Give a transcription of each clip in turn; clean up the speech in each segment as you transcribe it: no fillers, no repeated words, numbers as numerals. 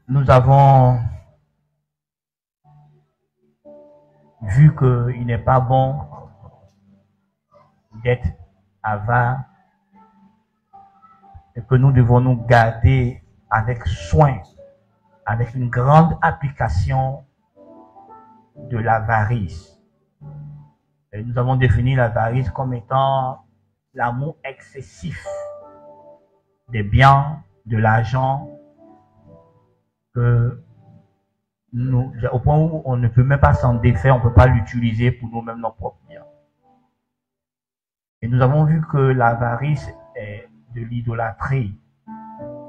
Nous avons vu qu'il n'est pas bon d'être avare et que nous devons nous garder avec soin, avec une grande application de l'avarice. Et nous avons défini l'avarice comme étant l'amour excessif des biens, de l'argent, que nous, au point où on ne peut même pas s'en défaire, on ne peut pas l'utiliser pour nous-mêmes, nos propres biens. Et nous avons vu que l'avarice est de l'idolâtrie.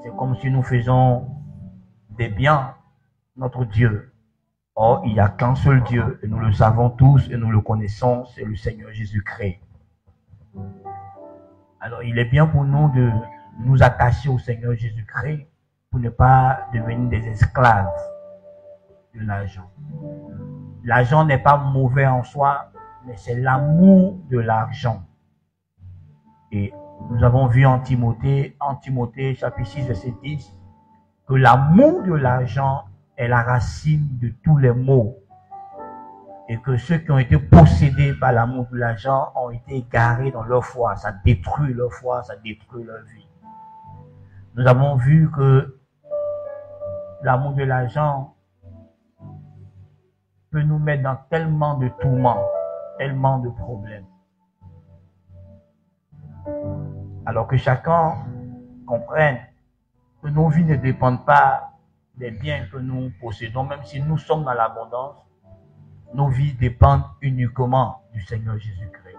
C'est comme si nous faisons des biens notre Dieu. Or, il n'y a qu'un seul Dieu, et nous le savons tous, et nous le connaissons, c'est le Seigneur Jésus-Christ. Alors, il est bien pour nous de nous attacher au Seigneur Jésus-Christ pour ne pas devenir des esclaves de l'argent. L'argent n'est pas mauvais en soi, mais c'est l'amour de l'argent. Et nous avons vu en Timothée chapitre 6, verset 10, que l'amour de l'argent est la racine de tous les maux. Et que ceux qui ont été possédés par l'amour de l'argent ont été égarés dans leur foi. Ça détruit leur foi, ça détruit leur vie. Nous avons vu que l'amour de l'argent peut nous mettre dans tellement de tourments, tellement de problèmes. Alors que chacun comprenne que nos vies ne dépendent pas des biens que nous possédons, même si nous sommes dans l'abondance, nos vies dépendent uniquement du Seigneur Jésus-Christ.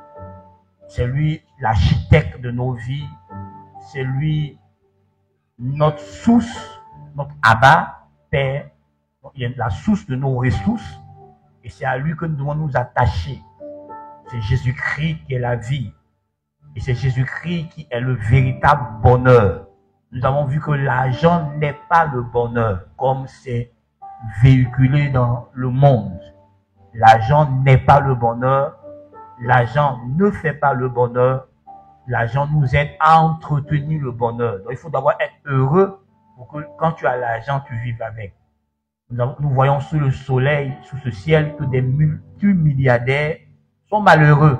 C'est lui l'architecte de nos vies, c'est lui notre source, notre Abba, Père, il est la source de nos ressources, et c'est à lui que nous devons nous attacher. C'est Jésus-Christ qui est la vie, et c'est Jésus-Christ qui est le véritable bonheur. Nous avons vu que l'argent n'est pas le bonheur, comme c'est véhiculé dans le monde. L'argent n'est pas le bonheur, l'argent ne fait pas le bonheur, l'argent nous aide à entretenir le bonheur. Donc il faut d'abord être heureux pour que quand tu as l'argent, tu vives avec. Nous voyons sous le soleil, sous ce ciel, que des multimilliardaires sont malheureux.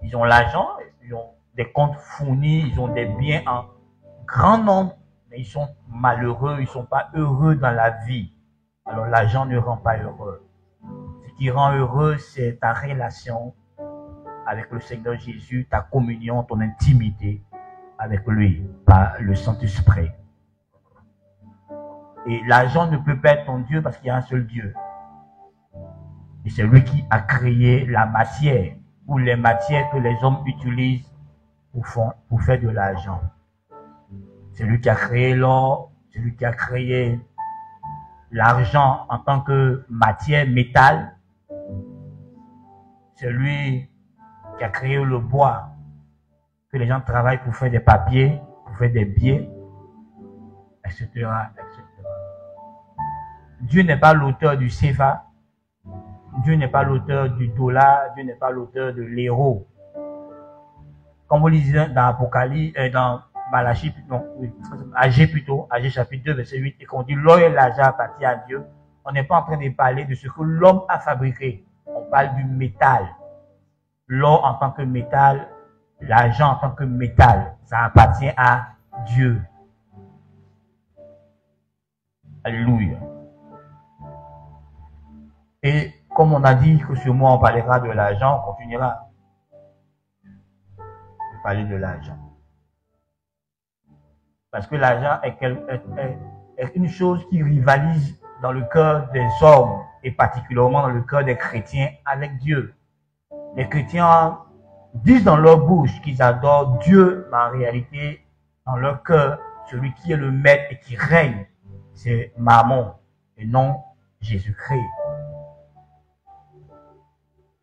Ils ont l'argent, ils ont des comptes fournis, ils ont des biens en grand nombre, mais ils sont malheureux, ils ne sont pas heureux dans la vie. Alors l'argent ne rend pas heureux. Ce qui rend heureux, c'est ta relation avec le Seigneur Jésus, ta communion, ton intimité avec lui, par le Saint-Esprit. Et l'argent ne peut pas être ton Dieu parce qu'il y a un seul Dieu. Et c'est lui qui a créé la matière, ou les matières que les hommes utilisent pour faire de l'argent. C'est lui qui a créé l'or, c'est lui qui a créé l'argent en tant que matière, métal. C'est lui qui a créé le bois, que les gens travaillent pour faire des papiers, pour faire des billets, etc., etc. Dieu n'est pas l'auteur du CFA, Dieu n'est pas l'auteur du dollar, Dieu n'est pas l'auteur de l'euro. Comme vous lisez dans Apocalypse, dans Malachie, non, oui, Agé plutôt, Agé chapitre 2, verset 8, et qu'on dit l'or et l'argent appartiennent à Dieu, on n'est pas en train de parler de ce que l'homme a fabriqué. On parle du métal. L'or en tant que métal, l'argent en tant que métal, ça appartient à Dieu. Alléluia. Et comme on a dit que ce mois on parlera de l'argent, on continuera de parler de l'argent. Parce que l'argent est une chose qui rivalise dans le cœur des hommes et particulièrement dans le cœur des chrétiens avec Dieu. Les chrétiens disent dans leur bouche qu'ils adorent Dieu, mais en réalité, dans leur cœur, celui qui est le maître et qui règne, c'est Mammon et non Jésus-Christ.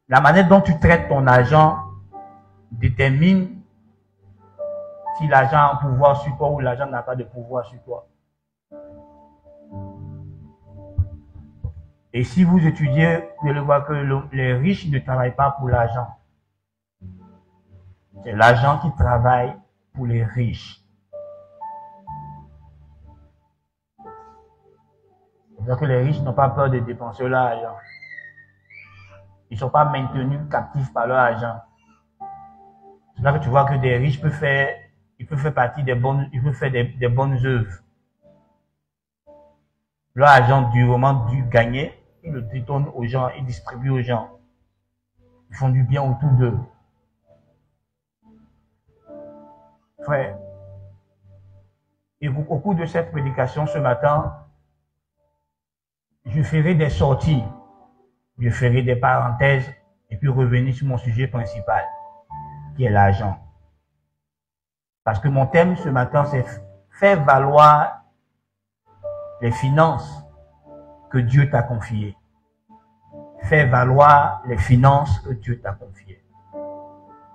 La manière dont tu traites ton argent détermine si l'argent a un pouvoir sur toi ou l'argent n'a pas de pouvoir sur toi. Et si vous étudiez, vous allez voir que les riches ne travaillent pas pour l'argent. C'est l'argent qui travaille pour les riches. C'est-à-dire que les riches n'ont pas peur de dépenser leur argent. Ils ne sont pas maintenus captifs par leur argent. C'est là que tu vois que des riches peuvent faire, ils peuvent faire partie des bonnes, ils peuvent faire des bonnes œuvres. Leur argent durement dû gagner, ils le détournent aux gens, ils distribuent aux gens. Ils font du bien autour d'eux. Frère, et au cours de cette prédication ce matin, je ferai des sorties, je ferai des parenthèses et puis revenir sur mon sujet principal, qui est l'argent. Parce que mon thème ce matin, c'est faire valoir les finances que Dieu t'a confiées. Faire valoir les finances que Dieu t'a confiées.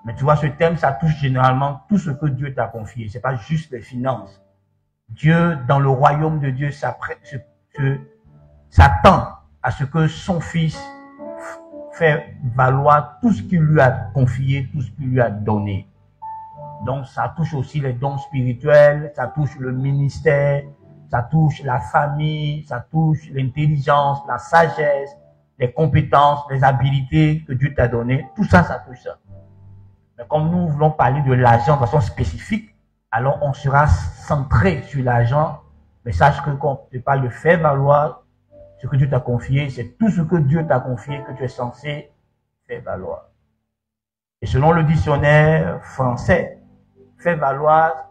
Mais tu vois, ce thème, ça touche généralement tout ce que Dieu t'a confié. C'est pas juste les finances. Dieu, dans le royaume de Dieu, s'attend à ce que son fils fait valoir tout ce qu'il lui a confié, tout ce qu'il lui a donné. Donc, ça touche aussi les dons spirituels, ça touche le ministère, ça touche la famille, ça touche l'intelligence, la sagesse, les compétences, les habilités que Dieu t'a données. Tout ça, ça touche ça. Mais comme nous voulons parler de l'argent de façon spécifique, alors on sera centré sur l'argent. Mais sache que quand tu parles de faire valoir ce que Dieu t'a confié, c'est tout ce que Dieu t'a confié que tu es censé faire valoir. Et selon le dictionnaire français, faire valoir,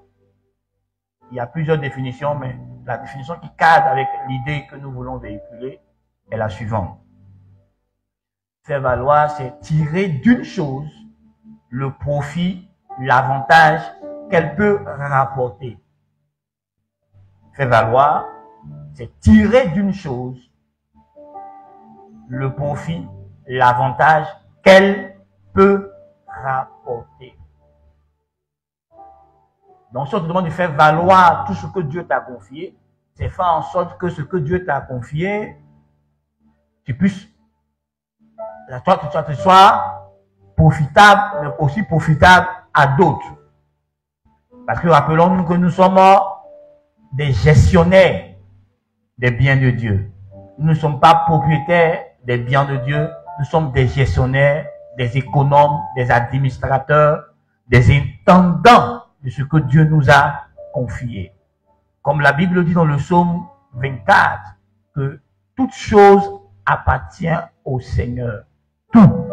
il y a plusieurs définitions, mais la définition qui cadre avec l'idée que nous voulons véhiculer est la suivante. Faire valoir, c'est tirer d'une chose le profit, l'avantage qu'elle peut rapporter. Faire valoir, c'est tirer d'une chose le profit, l'avantage qu'elle peut rapporter. Donc, si on te demande de faire valoir tout ce que Dieu t'a confié, c'est faire en sorte que ce que Dieu t'a confié, tu puisses, toi, tu sois profitable, mais aussi profitable à d'autres. Parce que rappelons-nous que nous sommes des gestionnaires des biens de Dieu. Nous ne sommes pas propriétaires des biens de Dieu, nous sommes des gestionnaires, des économes, des administrateurs, des intendants de ce que Dieu nous a confié. Comme la Bible dit dans le psaume 24, que toute chose appartient au Seigneur. Tout.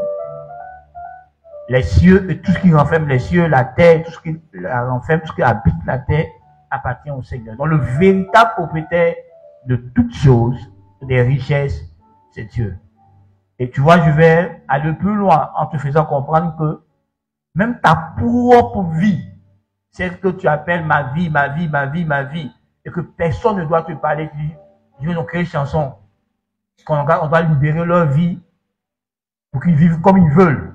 Les cieux et tout ce qui renferme les cieux, la terre, tout ce qui renferme, tout ce qui habite la terre appartient au Seigneur. Donc le véritable propriétaire de toutes choses, des richesses, c'est Dieu. Et tu vois, je vais aller plus loin en te faisant comprendre que même ta propre vie, c'est ce que tu appelles ma vie, ma vie, ma vie, ma vie, et que personne ne doit te parler. Je vais nous créer une chanson. On doit libérer leur vie pour qu'ils vivent comme ils veulent.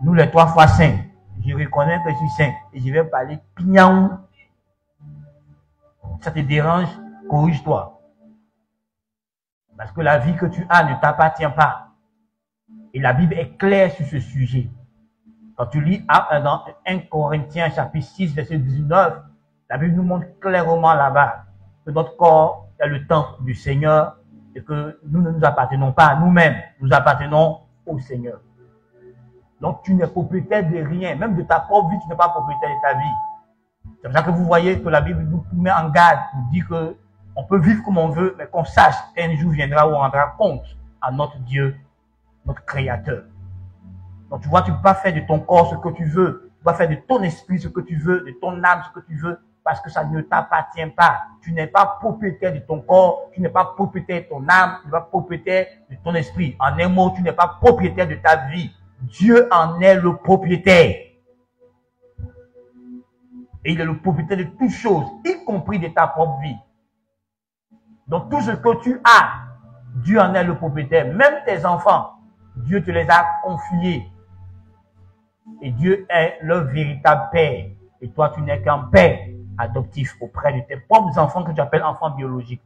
Nous, les 3 fois 5, je reconnais que je suis 5 et je vais parler pignaou. Ça te dérange, corrige-toi. Parce que la vie que tu as ne t'appartient pas. Et la Bible est claire sur ce sujet. Quand tu lis dans 1 Corinthiens chapitre 6, verset 19, la Bible nous montre clairement là-bas que notre corps est le temple du Seigneur et que nous ne nous appartenons pas à nous-mêmes, nous appartenons au Seigneur. Donc tu n'es propriétaire de rien, même de ta propre vie, tu n'es pas propriétaire de ta vie. C'est pour ça que vous voyez que la Bible nous met en garde, nous dit que on peut vivre comme on veut, mais qu'on sache qu'un jour viendra où on rendra compte à notre Dieu, notre Créateur. Donc tu vois, tu ne peux pas faire de ton corps ce que tu veux, tu ne peux pas faire de ton esprit ce que tu veux, de ton âme ce que tu veux, parce que ça ne t'appartient pas. Tu n'es pas propriétaire de ton corps, tu n'es pas propriétaire de ton âme, tu n'es pas propriétaire de ton esprit. En un mot, tu n'es pas propriétaire de ta vie. Dieu en est le propriétaire. Et il est le propriétaire de toutes choses, y compris de ta propre vie. Donc tout ce que tu as, Dieu en est le propriétaire. Même tes enfants, Dieu te les a confiés. Et Dieu est le véritable père. Et toi, tu n'es qu'un père adoptif auprès de tes propres enfants que tu appelles enfants biologiques.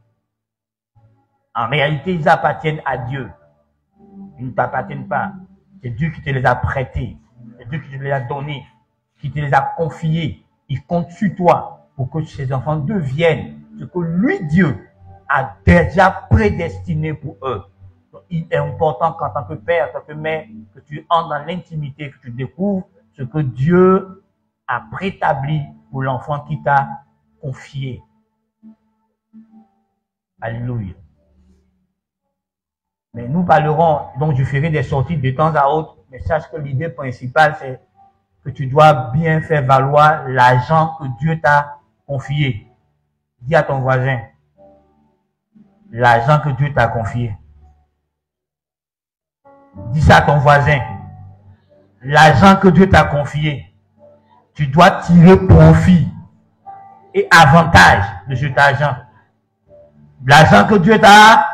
En réalité, ils appartiennent à Dieu. Ils ne t'appartiennent pas. C'est Dieu qui te les a prêtés. C'est Dieu qui te les a donnés, qui te les a confiés. Il compte sur toi pour que ces enfants deviennent ce que lui, Dieu, a déjà prédestiné pour eux. Donc, il est important qu'en tant que père, en tant que mère, que tu entres dans l'intimité, que tu découvres ce que Dieu a préétabli pour l'enfant qui t'a confié. Alléluia. Mais nous parlerons, donc je ferai des sorties de temps à autre, mais sache que l'idée principale, c'est que tu dois bien faire valoir l'argent que Dieu t'a confié. Dis à ton voisin, l'argent que Dieu t'a confié. Dis ça à ton voisin, l'argent que Dieu t'a confié. Tu dois tirer profit et avantage de cet argent. L'argent que Dieu t'a.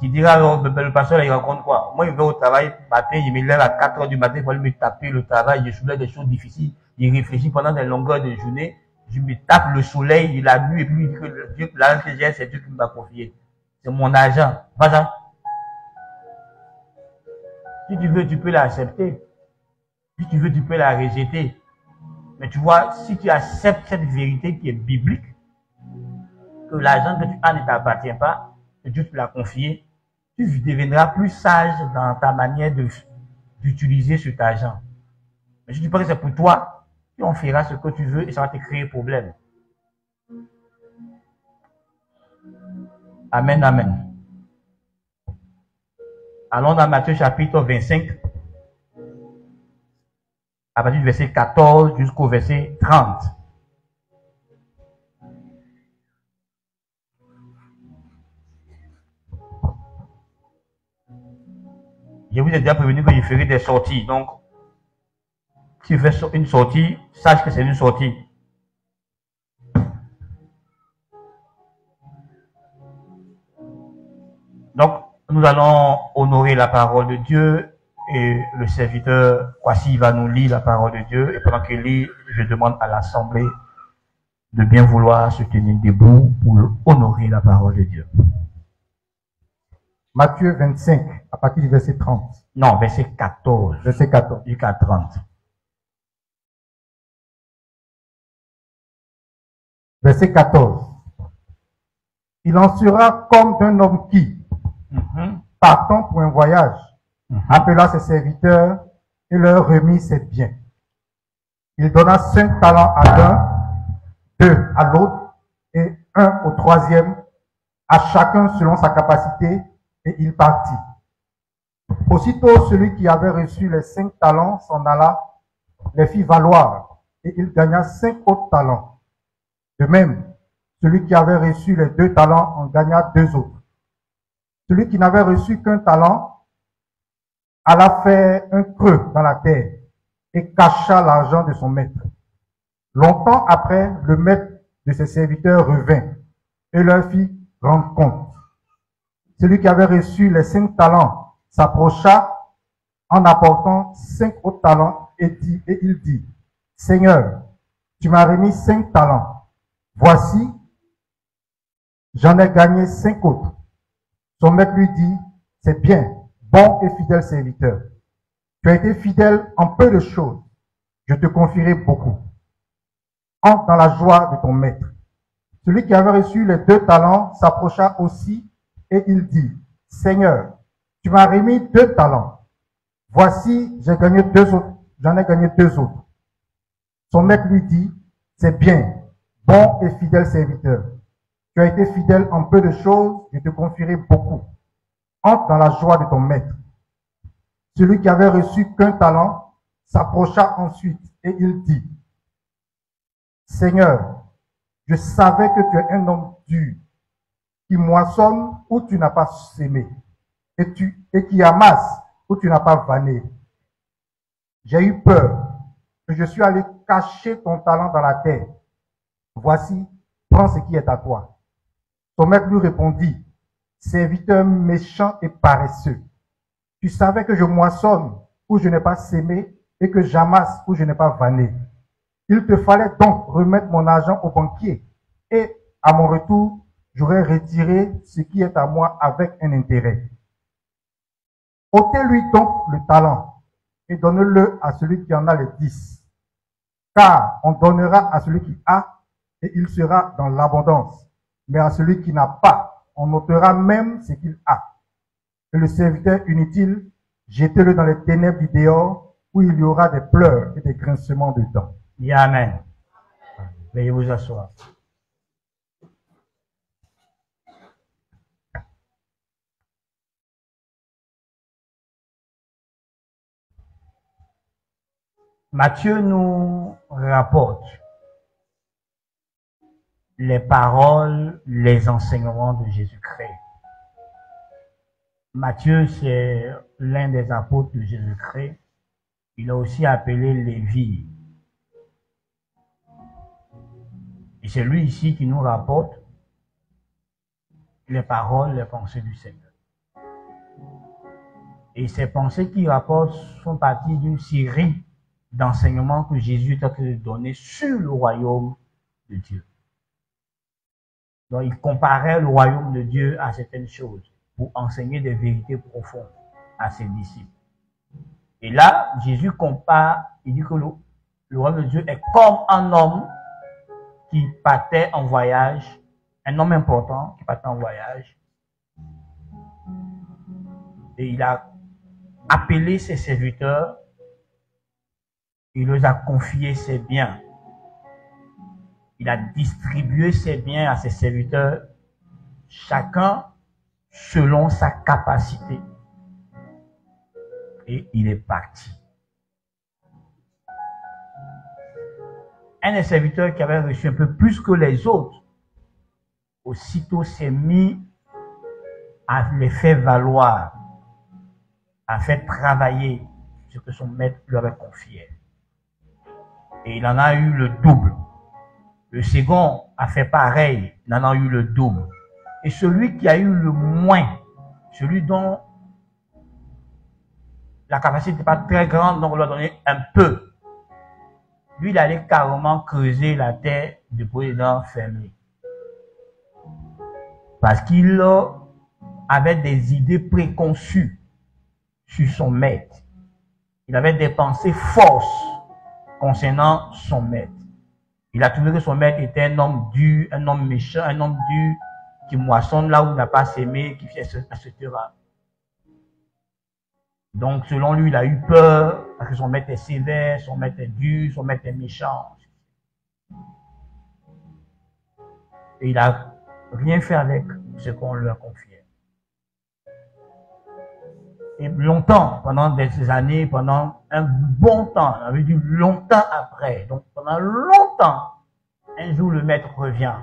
Tu diras, le pasteur, il raconte quoi? Moi, il va au travail, matin, il me lève à 4 h du matin, il faut me taper le travail, je soulève des choses difficiles, il réfléchit pendant des longueurs de journée, je me tape le soleil, la nuit, et puis il dit que Dieu, l'argent que j'ai, c'est Dieu qui m'a confié. C'est mon argent. Voilà. Si tu veux, tu peux l'accepter. Si tu veux, tu peux la rejeter. Mais tu vois, si tu acceptes cette vérité qui est biblique, que l'argent que tu as ne t'appartient pas, que Dieu te l'a confié, tu deviendras plus sage dans ta manière d'utiliser cet argent. Mais si tu penses que c'est pour toi, tu en feras ce que tu veux et ça va te créer problème. Amen, amen. Allons dans Matthieu chapitre 25, à partir du verset 14 jusqu'au verset 30. Je vous ai déjà prévenu que je ferai des sorties. Donc, si tu fais une sortie, sache que c'est une sortie. Donc, nous allons honorer la parole de Dieu et le serviteur Kwasi va nous lire la parole de Dieu. Et pendant qu'il lit, je demande à l'Assemblée de bien vouloir se tenir debout pour honorer la parole de Dieu. Matthieu 25, à partir du verset 30. Non, verset 14. Verset 14. Jusqu'à 30. Verset 14. Il en sera comme d'un homme qui, partant pour un voyage, appela ses serviteurs et leur remit ses biens. Il donna 5 talents à l'un, 2 à l'autre, et 1 au troisième, à chacun selon sa capacité, et il partit. Aussitôt, celui qui avait reçu les 5 talents s'en alla, les fit valoir, et il gagna 5 autres talents. De même, celui qui avait reçu les 2 talents en gagna 2 autres. Celui qui n'avait reçu qu'un talent alla faire un creux dans la terre et cacha l'argent de son maître. Longtemps après, le maître de ses serviteurs revint et leur fit rendre compte. Celui qui avait reçu les 5 talents s'approcha en apportant 5 autres talents et il dit, « Seigneur, tu m'as remis 5 talents. Voici, j'en ai gagné 5 autres. » Son maître lui dit, « C'est bien, bon et fidèle serviteur. Tu as été fidèle en peu de choses. Je te confierai beaucoup. Entre dans la joie de ton maître. » Celui qui avait reçu les 2 talents s'approcha aussi et il dit, « Seigneur, tu m'as remis 2 talents. Voici, j'en ai gagné 2 autres. » Son maître lui dit, « C'est bien, bon et fidèle serviteur. Tu as été fidèle en peu de choses, je te confierai beaucoup. Entre dans la joie de ton maître. » Celui qui avait reçu qu'un talent s'approcha ensuite et il dit, « Seigneur, je savais que tu es un homme dur, qui moissonne où tu n'as pas sémé, et qui amasse où tu n'as pas vanné. J'ai eu peur, que je suis allé cacher ton talent dans la terre. Voici, prends ce qui est à toi. » Son maître lui répondit, « Serviteur méchant et paresseux, tu savais que je moissonne où je n'ai pas sémé et que j'amasse où je n'ai pas vanné. Il te fallait donc remettre mon argent au banquier et, à mon retour, j'aurais retiré ce qui est à moi avec un intérêt. Ôtez-lui donc le talent et donne-le à celui qui en a les 10. Car on donnera à celui qui a et il sera dans l'abondance. mais à celui qui n'a pas, on ôtera même ce qu'il a. Et le serviteur inutile, jetez-le dans les ténèbres du dehors, où il y aura des pleurs et des grincements de dents. Amen. Veuillez vous asseoir. Matthieu nous rapporte les paroles, les enseignements de Jésus-Christ. Matthieu, c'est l'un des apôtres de Jésus-Christ. Il a aussi appelé Lévi. Et c'est lui ici qui nous rapporte les paroles, les pensées du Seigneur. Et ces pensées qu'il rapporte font partie d'une série d'enseignements que Jésus est en train de donner sur le royaume de Dieu. Donc, il comparait le royaume de Dieu à certaines choses pour enseigner des vérités profondes à ses disciples. Et là, Jésus compare, il dit que le royaume de Dieu est comme un homme qui partait en voyage, un homme important qui partait en voyage. Et il a appelé ses serviteurs, il leur a confié ses biens. Il a distribué ses biens à ses serviteurs, chacun selon sa capacité. Et il est parti. Un des serviteurs qui avait reçu un peu plus que les autres, aussitôt s'est mis à les faire valoir, à faire travailler ce que son maître lui avait confié. Et il en a eu le double. Le second a fait pareil, il en a eu le double. Et celui qui a eu le moins, celui dont la capacité n'est pas très grande, donc on lui a donné un peu. Lui, il allait carrément creuser la terre de président fermé. Parce qu'il avait des idées préconçues sur son maître. Il avait des pensées fausses concernant son maître. Il a trouvé que son maître était un homme dur, un homme méchant, un homme dur qui moissonne là où il n'a pas sémé, qui fait etc. Donc, selon lui, il a eu peur parce que son maître est sévère, son maître est dur, son maître est méchant. Et il n'a rien fait avec ce qu'on lui a confié. Et longtemps, pendant des années, pendant un bon temps, on avait dit longtemps après, donc pendant longtemps, un jour le maître revient.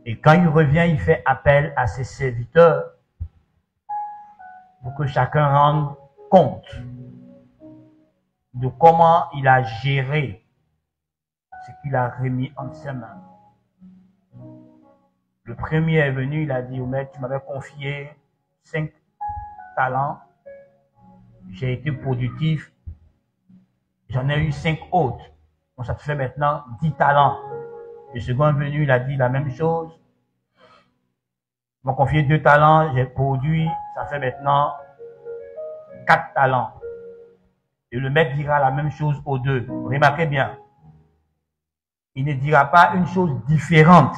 Et quand il revient, il fait appel à ses serviteurs pour que chacun rende compte de comment il a géré ce qu'il a remis entre ses mains. Le premier est venu, il a dit au maître, tu m'avais confié 5 talents, j'ai été productif, j'en ai eu 5 autres, donc ça te fait maintenant 10 talents. Le second est venu, il a dit la même chose, il m'a confié 2 talents, j'ai produit, ça fait maintenant 4 talents. Et le maître dira la même chose aux deux. Remarquez bien, il ne dira pas une chose différente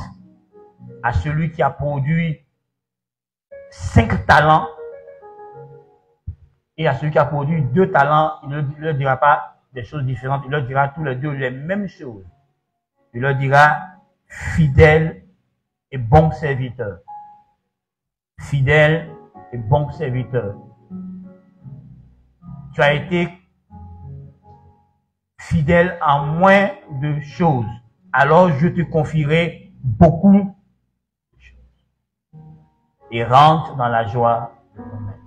à celui qui a produit 5 talents et à celui qui a produit 2 talents, il ne leur dira pas des choses différentes, il leur dira tous les deux les mêmes choses. Il leur dira fidèle et bon serviteur. Fidèle et bon serviteur. Tu as été fidèle en moins de choses, alors je te confierai beaucoup de choses. Et rentre dans la joie de ton maître.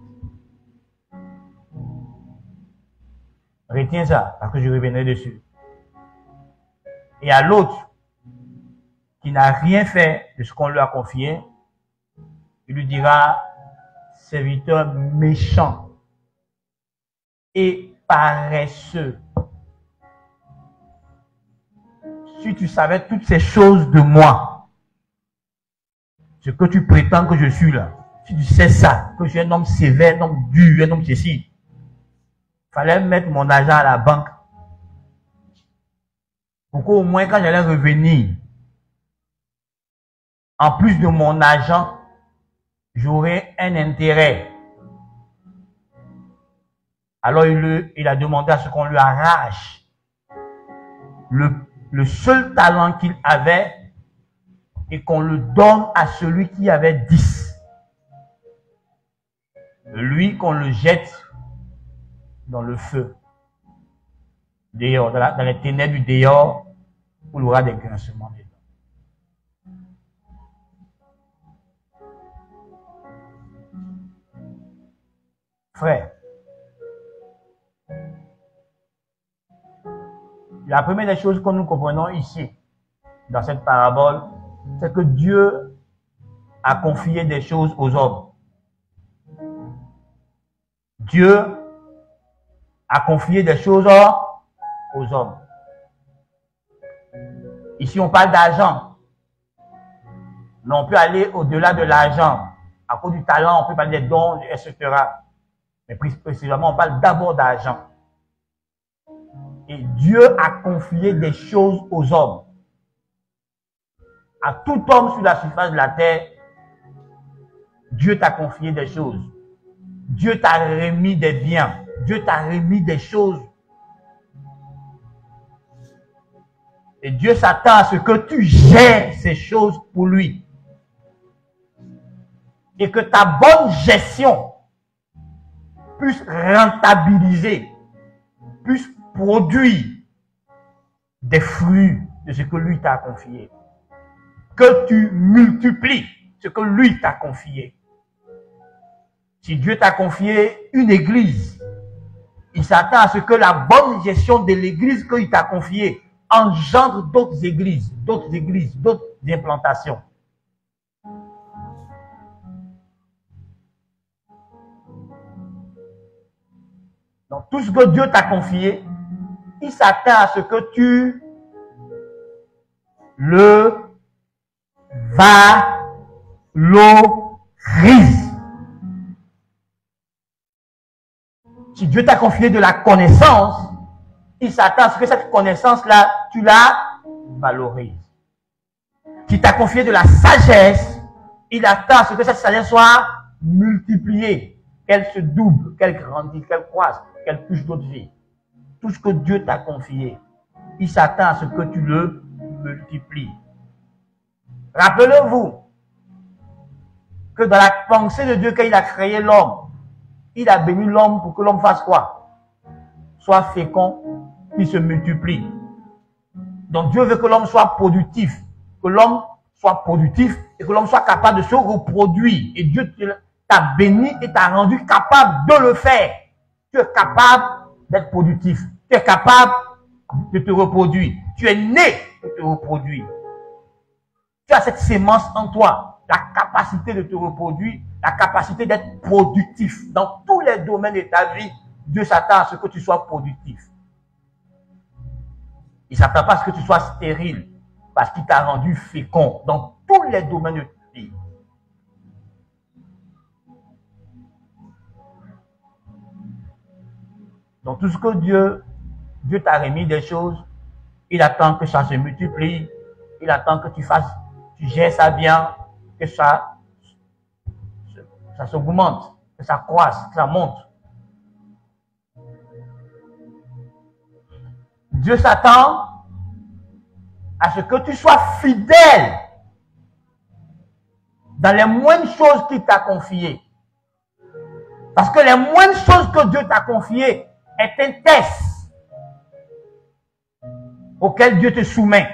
Retiens ça, parce que je reviendrai dessus. Et à l'autre, qui n'a rien fait de ce qu'on lui a confié, il lui dira, serviteur méchant et paresseux. Si tu savais toutes ces choses de moi, ce que tu prétends que je suis là, si tu sais ça, que je suis un homme sévère, un homme dur, un homme ceci, fallait mettre mon argent à la banque. Pour qu'au moins quand j'allais revenir, en plus de mon argent, j'aurai un intérêt. Alors il a demandé à ce qu'on lui arrache le seul talent qu'il avait et qu'on le donne à celui qui avait 10. Lui, qu'on le jette dans le feu, dehors, dans les ténèbres du dehors, où il y aura des grincements dedans. Frère, la première des choses que nous comprenons ici, dans cette parabole, c'est que Dieu a confié des choses aux hommes. Dieu a confié des choses aux hommes. Ici, on parle d'argent. Mais on peut aller au-delà de l'argent. À cause du talent, on peut parler des dons, etc. Mais plus précisément, on parle d'abord d'argent. Et Dieu a confié des choses aux hommes. À tout homme sur la surface de la terre, Dieu t'a confié des choses. Dieu t'a remis des biens. Dieu t'a remis des choses. Et Dieu s'attend à ce que tu gères ces choses pour lui. Et que ta bonne gestion puisse rentabiliser, puisse produire des fruits de ce que lui t'a confié. Que tu multiplies ce que lui t'a confié. Si Dieu t'a confié une église, il s'attend à ce que la bonne gestion de l'église qu'il t'a confiée engendre d'autres églises, d'autres implantations. Donc tout ce que Dieu t'a confié, il s'attend à ce que tu le valorises. Si Dieu t'a confié de la connaissance, il s'attend à ce que cette connaissance-là, tu la valorises. S'il t'a confié de la sagesse, il attend à ce que cette sagesse soit multipliée, qu'elle se double, qu'elle grandisse, qu'elle croisse, qu'elle touche d'autres vies. Tout ce que Dieu t'a confié, il s'attend à ce que tu le multiplies. Rappelez-vous que dans la pensée de Dieu, quand il a créé l'homme, il a béni l'homme pour que l'homme fasse quoi? Soit fécond, qu'il se multiplie. Donc Dieu veut que l'homme soit productif, que l'homme soit productif et que l'homme soit capable de se reproduire. Et Dieu t'a béni et t'a rendu capable de le faire. Tu es capable d'être productif. Tu es capable de te reproduire. Tu es né de te reproduire. Tu as cette sémence en toi, la capacité de te reproduire, la capacité d'être productif. Dans tous les domaines de ta vie, Dieu s'attend à ce que tu sois productif. Il ne s'attend pas à ce que tu sois stérile, parce qu'il t'a rendu fécond dans tous les domaines de ta vie. Donc tout ce que Dieu t'a remis des choses, il attend que ça se multiplie, il attend que tu gères ça bien, que ça s'augmente, que ça croisse, que ça monte. Dieu s'attend à ce que tu sois fidèle dans les moindres choses qu'il t'a confiées. Parce que les moindres choses que Dieu t'a confiées est un test auquel Dieu te soumet.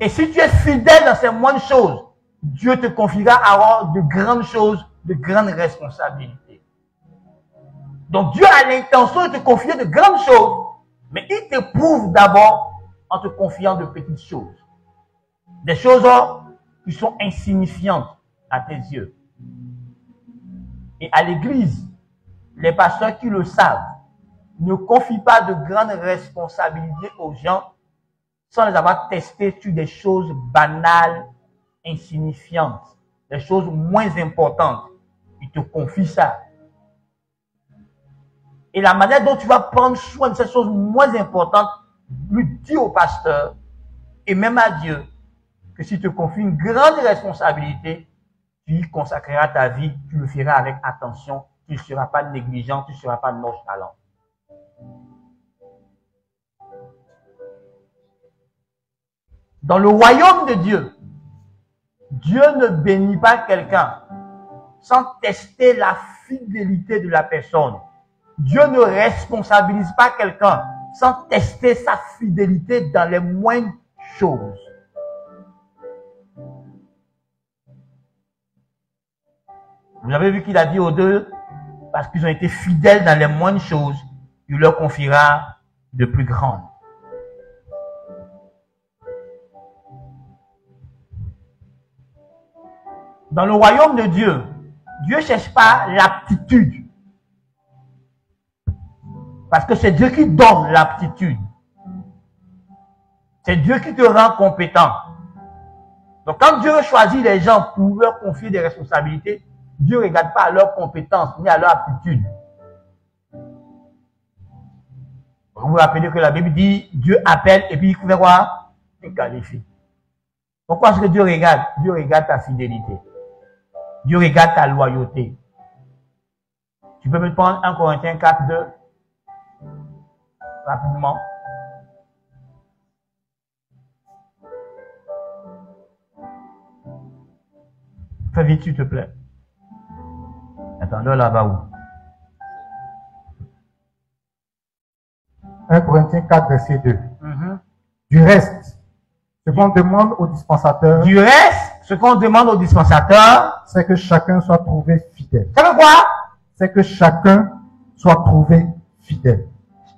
Et si tu es fidèle dans ces moindres choses, Dieu te confiera à avoir de grandes choses, de grandes responsabilités. Donc Dieu a l'intention de te confier de grandes choses, mais il t'éprouve d'abord en te confiant de petites choses. Des choses qui sont insignifiantes à tes yeux. Et à l'église, les pasteurs qui le savent ne confient pas de grandes responsabilités aux gens sans les avoir testés sur des choses banales, insignifiantes, des choses moins importantes. Ils te confient ça. Et la manière dont tu vas prendre soin de ces choses moins importantes, lui dis au pasteur et même à Dieu que si tu te confies une grande responsabilité, tu y consacreras ta vie, tu le feras avec attention, tu ne seras pas négligent, tu ne seras pas nonchalant. Dans le royaume de Dieu, Dieu ne bénit pas quelqu'un sans tester la fidélité de la personne. Dieu ne responsabilise pas quelqu'un sans tester sa fidélité dans les moindres choses. Vous avez vu qu'il a dit aux deux, parce qu'ils ont été fidèles dans les moindres choses, il leur confiera de plus grandes. Dans le royaume de Dieu, Dieu ne cherche pas l'aptitude. Parce que c'est Dieu qui donne l'aptitude. C'est Dieu qui te rend compétent. Donc quand Dieu choisit les gens pour leur confier des responsabilités, Dieu ne regarde pas à leur compétence ni à leur aptitude. Vous vous rappelez que la Bible dit, Dieu appelle et puis il fait quoi? Il qualifie. Pourquoi est-ce que Dieu regarde? Dieu regarde ta fidélité. Dieu regarde ta loyauté. Tu peux me prendre 1 Corinthiens 4, 2 rapidement. Fais vite, s'il te plaît. Attends, là-bas où? 1 Corinthiens 4, verset 2. Du reste, ce qu'on demande au dispensateur, c'est que chacun soit trouvé fidèle. Ça veut quoi? C'est que chacun soit trouvé fidèle.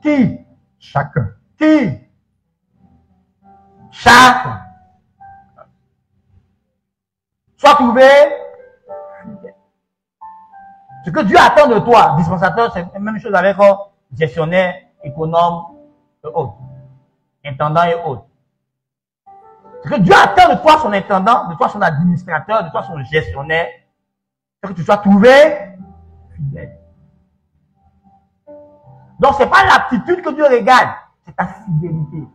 Qui? Chacun. Qui? Chacun. Soit trouvé fidèle. Ce que Dieu attend de toi, dispensateur, c'est la même chose avec gestionnaire, économe et autres. Intendant et autres. Ce que Dieu attend de toi, son intendant, de toi, son administrateur, de toi, son gestionnaire, c'est que tu sois trouvé fidèle. Donc, ce n'est pas l'aptitude que Dieu regarde, c'est ta fidélité.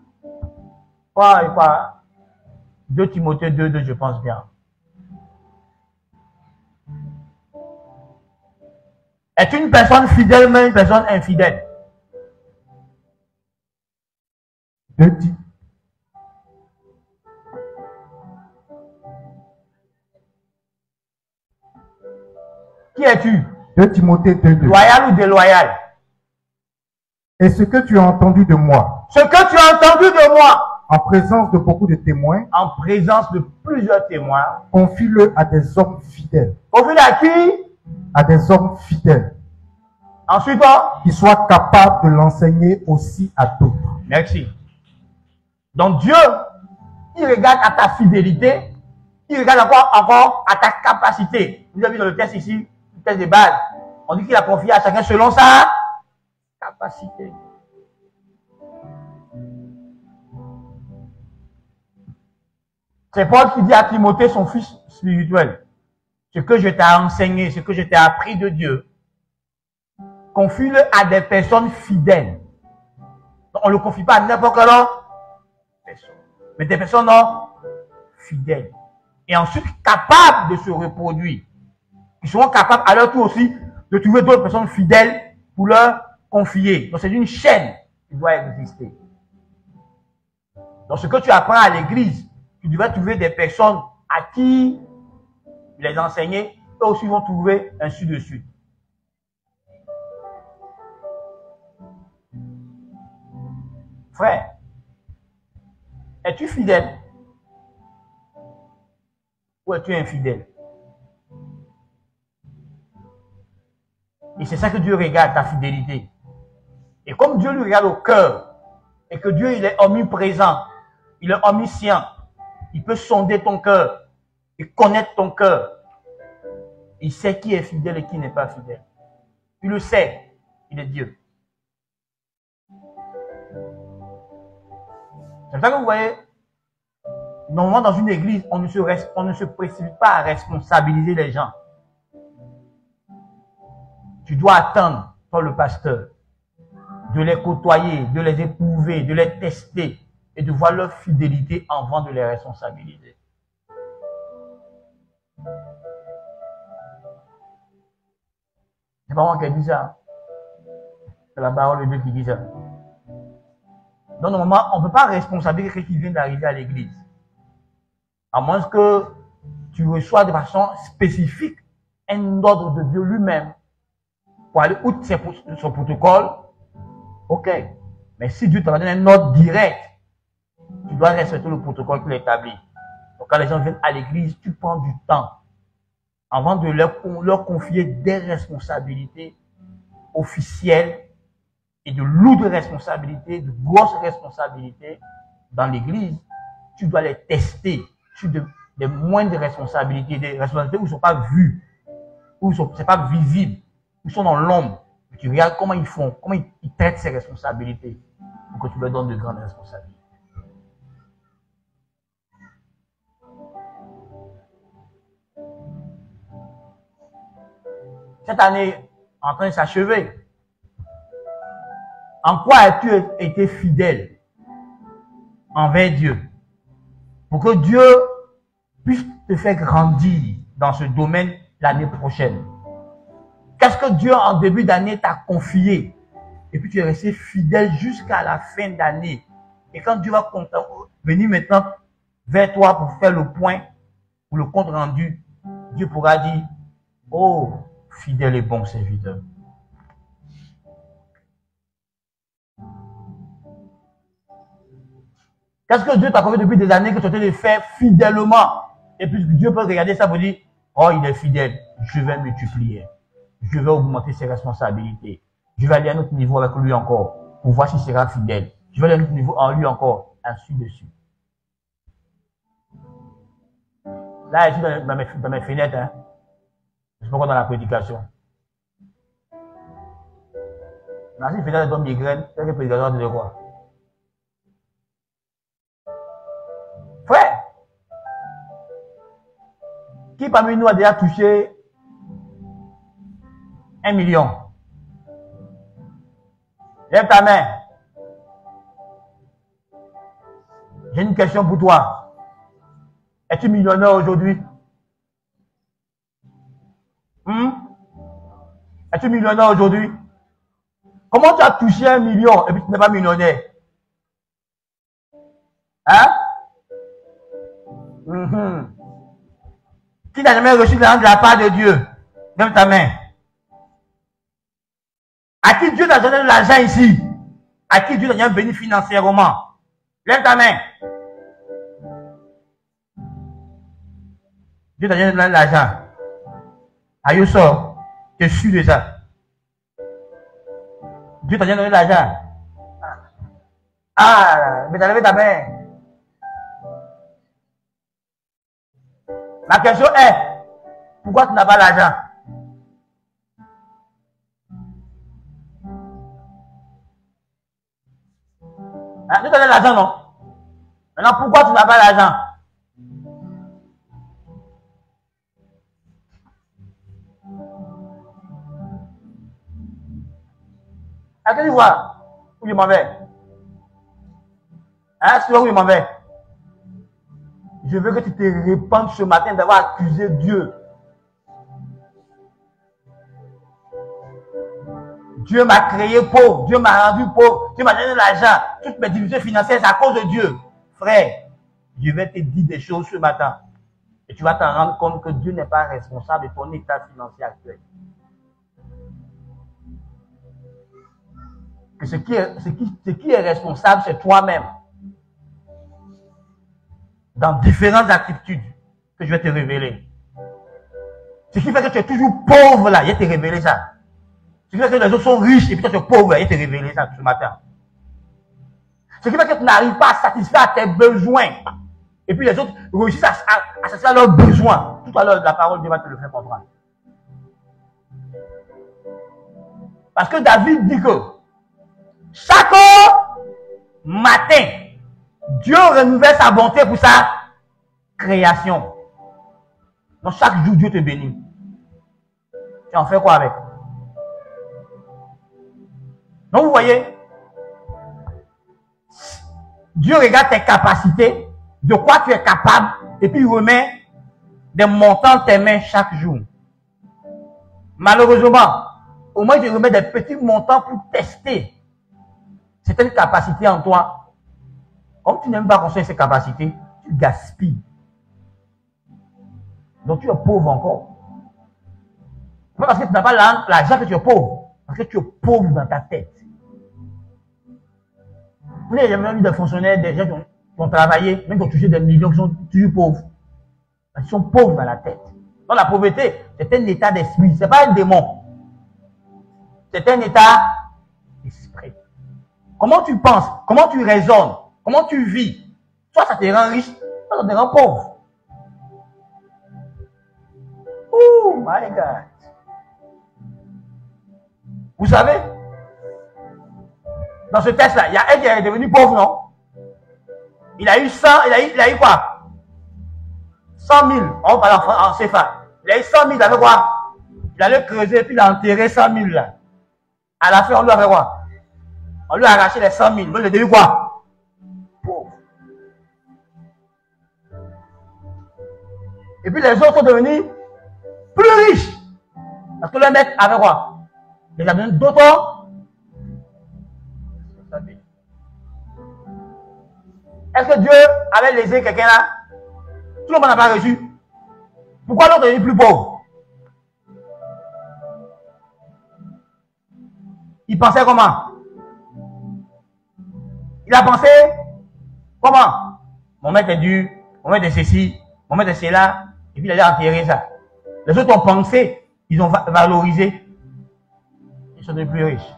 Quoi? 2 Timothée 2, je pense bien. Est une personne fidèle, mais une personne infidèle? 2 Timothée. Qui es-tu? 2 Timothée 2. Loyal ou déloyal? Et ce que tu as entendu de moi. Ce que tu as entendu de moi. En présence de beaucoup de témoins. En présence de plusieurs témoins. Confie-le à des hommes fidèles. Confie-le à qui? À des hommes fidèles. Ensuite, qui soient capables de l'enseigner aussi à d'autres. Merci. Donc Dieu, il regarde à ta fidélité, il regarde encore à ta capacité. Vous avez vu dans le texte ici, le texte de base, on dit qu'il a confié à chacun selon sa capacité. C'est Paul qui dit à Timothée, son fils spirituel, ce que je t'ai enseigné, ce que je t'ai appris de Dieu, confie-le à des personnes fidèles. Donc, on ne le confie pas à n'importe quelle personne, mais des personnes fidèles. Et ensuite capables de se reproduire. Ils seront capables à leur tour aussi de trouver d'autres personnes fidèles pour leur confier. Donc c'est une chaîne qui doit exister. Donc ce que tu apprends à l'église, tu devrais trouver des personnes à qui les enseigner, eux aussi vont trouver ainsi de suite. Frère, es-tu fidèle ou es-tu infidèle? Et c'est ça que Dieu regarde, ta fidélité. Et comme Dieu lui regarde au cœur, et que Dieu il est omniprésent, il est omniscient, il peut sonder ton cœur et connaître ton cœur. Il sait qui est fidèle et qui n'est pas fidèle. Il le sait, il est Dieu. C'est ça que vous voyez, normalement dans une église, on ne se précipite pas à responsabiliser les gens. Tu dois attendre, toi le pasteur, de les côtoyer, de les éprouver, de les tester et de voir leur fidélité avant de les responsabiliser. C'est pas moi qui ai dit ça. C'est la parole de Dieu qui dit ça. Donc, normalement, on ne peut pas responsabiliser quelqu'un qui vient d'arriver à l'église. À moins que tu reçois de façon spécifique un ordre de Dieu lui-même pour aller outre son protocole. Ok. Mais si Dieu te donne un ordre direct, tu dois respecter le protocole qu'il a établi. Donc, quand les gens viennent à l'église, tu prends du temps avant de leur confier des responsabilités officielles et de lourdes responsabilités, de grosses responsabilités dans l'église. Tu dois les tester sur des moindres responsabilités, des responsabilités où ils ne sont pas vues, où ce n'est pas visible, où ils sont dans l'ombre. Tu regardes comment ils font, comment ils traitent ces responsabilités pour que tu leur donnes de grandes responsabilités. Cette année en train de s'achever, en quoi as-tu été fidèle envers Dieu pour que Dieu puisse te faire grandir dans ce domaine l'année prochaine? Qu'est-ce que Dieu en début d'année t'a confié et puis tu es resté fidèle jusqu'à la fin d'année? Et quand Dieu va venir maintenant vers toi pour faire le point, pour le compte rendu, Dieu pourra dire: oh, fidèle et bon serviteur. Qu'est-ce que Dieu t'a confié depuis des années que tu as de faire fidèlement? Et puis Dieu peut regarder ça pour dire: oh, il est fidèle, je vais multiplier. Je vais augmenter ses responsabilités. Je vais aller à un autre niveau avec lui encore pour voir s'il sera fidèle. Je vais aller à un autre niveau en lui encore, ainsi de suite. Là, je suis dans mes fenêtres. Hein. Je ne sais pas quoi dans la prédication. Dans une fenêtre de migraine, c'est le prédicateur de quoi? Frère, qui parmi nous a déjà touché 1 million? Lève ta main. J'ai une question pour toi. Es-tu millionnaire aujourd'hui? Es-tu millionnaire aujourd'hui? Comment tu as touché 1 million et puis tu n'es pas millionnaire? Hein? Qui n'a jamais reçu l'argent de la part de Dieu? Lève ta main. À qui Dieu t'a donné de l'argent ici? À qui Dieu t'a béni financièrement? Lève ta main. Dieu t'a donné de l'argent. Aïe, sort. Je suis de ça. Dieu t'a donné de l'argent. Ah, mais t'as levé ta main. La question est, pourquoi tu n'as pas l'argent? Hein, tu donnes l'argent, non? Maintenant, pourquoi tu n'as pas l'argent? Est-ce que tu vois où il m'en vais? Hein, c'est où il m'en vais? Je veux que tu te répandes ce matin d'avoir accusé Dieu. Dieu m'a créé pauvre, Dieu m'a rendu pauvre, Dieu m'a donné l'argent. Toutes mes difficultés financières, c'est à cause de Dieu. Frère, je vais te dire des choses ce matin. Et tu vas t'en rendre compte que Dieu n'est pas responsable de ton état financier actuel. Que ce qui est responsable, c'est toi-même. Dans différentes attitudes que je vais te révéler. Ce qui fait que tu es toujours pauvre là, je vais te révéler ça. Ce qui fait que les autres sont riches et puis toi tu es pauvre là, je vais te révéler ça ce matin. Ce qui fait que tu n'arrives pas à satisfaire tes besoins. Et puis les autres réussissent à satisfaire leurs besoins. Tout à l'heure, la parole de Dieu va te le faire comprendre. Parce que David dit que chaque matin, Dieu renouvelle sa bonté pour sa création. Donc chaque jour, Dieu te bénit. Tu en fais quoi avec? Donc vous voyez, Dieu regarde tes capacités, de quoi tu es capable, et puis il remet des montants dans tes mains chaque jour. Malheureusement, au moins tu remets des petits montants pour tester certaines capacités en toi. Comme tu n'aimes pas construire ces capacités, tu gaspilles. Donc tu es pauvre encore. Pas parce que tu n'as pas l'argent que tu es pauvre, parce que tu es pauvre dans ta tête. Vous n'avez jamais vu des fonctionnaires, des gens qui ont travaillé, même qui ont touché des millions, qui sont toujours pauvres. Ils sont pauvres dans la tête. Donc la pauvreté, c'est un état d'esprit, ce n'est pas un démon. C'est un état d'esprit. Comment tu penses, comment tu raisonnes, comment tu vis, soit ça te rend riche, soit ça te rend pauvre. Oh my God. Vous savez, dans ce test-là, il y a un qui est devenu pauvre, non? Il a eu 100, il a eu quoi? 100 000, on parle en CFA. Il a eu 100 000, il avait quoi? Il allait creuser, puis il a enterré 100 000 là. À la fin, on lui a fait quoi? On lui a arraché les 100 000. Donc, il est devenu quoi? Pauvre. Et puis, les autres sont devenus plus riches. Parce que le mec avait quoi? Il a besoin d'autres. Est-ce que Dieu avait lésé quelqu'un là? Tout le monde n'a pas reçu. Pourquoi l'autre est plus pauvre? Il pensait comment? Il a pensé comment? Mon maître est dur, mon maître est ceci, mon maître est cela, et puis il a enterré ça. Les autres ont pensé, ils ont valorisé. Ils sont les plus riches.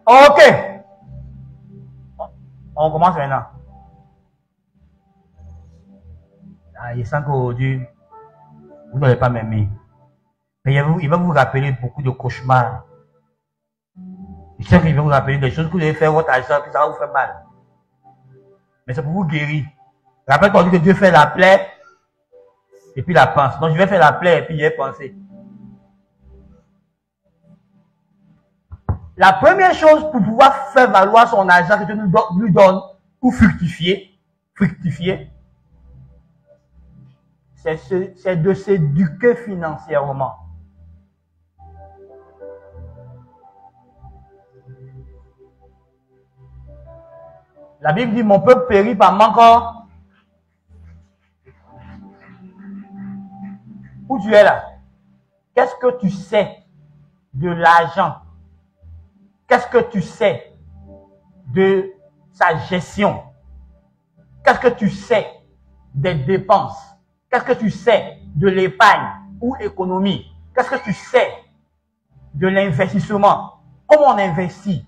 Ok. On commence maintenant. Ah, il sent qu'aujourd'hui, vous n'allez pas m'aimer. Mais il va vous rappeler beaucoup de cauchemars. Il sait qu'il va vous rappeler des choses que vous devez faire votre argent, puis ça va vous faire mal. Mais c'est pour vous guérir. Rappelle-toi que Dieu fait la plaie, et puis la pense. Donc je vais faire la plaie, et puis j'ai pensé. La première chose pour pouvoir faire valoir son argent que Dieu lui donne pour fructifier, c'est de s'éduquer financièrement. La Bible dit, mon peuple périt par manque. Où tu es là? Qu'est-ce que tu sais de l'argent? Qu'est-ce que tu sais de sa gestion? Qu'est-ce que tu sais des dépenses? Qu'est-ce que tu sais de l'épargne ou économie? Qu'est-ce que tu sais de l'investissement? Comment on investit?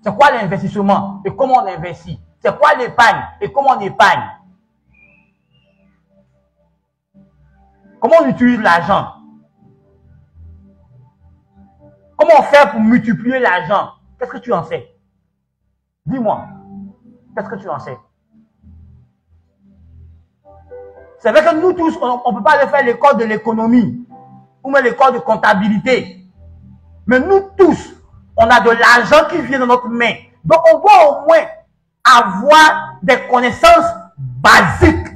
C'est quoi l'investissement et comment on investit? C'est quoi l'épargne et comment on épargne? Comment on utilise l'argent? Comment faire pour multiplier l'argent? Qu'est-ce que tu en sais? Dis-moi. Qu'est-ce que tu en sais? C'est vrai que nous tous, on ne peut pas aller faire l'école de l'économie ou même l'école de comptabilité. Mais nous tous, on a de l'argent qui vient dans notre main. Donc, on doit au moins avoir des connaissances basiques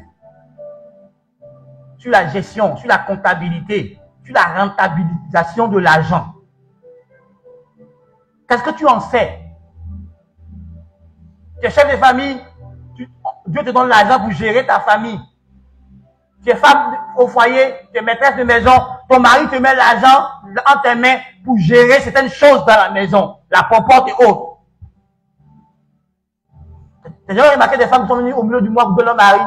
sur la gestion, sur la comptabilité, sur la rentabilisation de l'argent. Qu'est-ce que tu en sais? Tu es chef de famille, Dieu te donne l'argent pour gérer ta famille. Tu es femme au foyer, tu es maîtresse de maison, ton mari te met l'argent en tes mains pour gérer certaines choses dans la maison, la popote et autres. Tu as déjà remarqué des femmes qui sont venues au milieu du mois pour leur mari?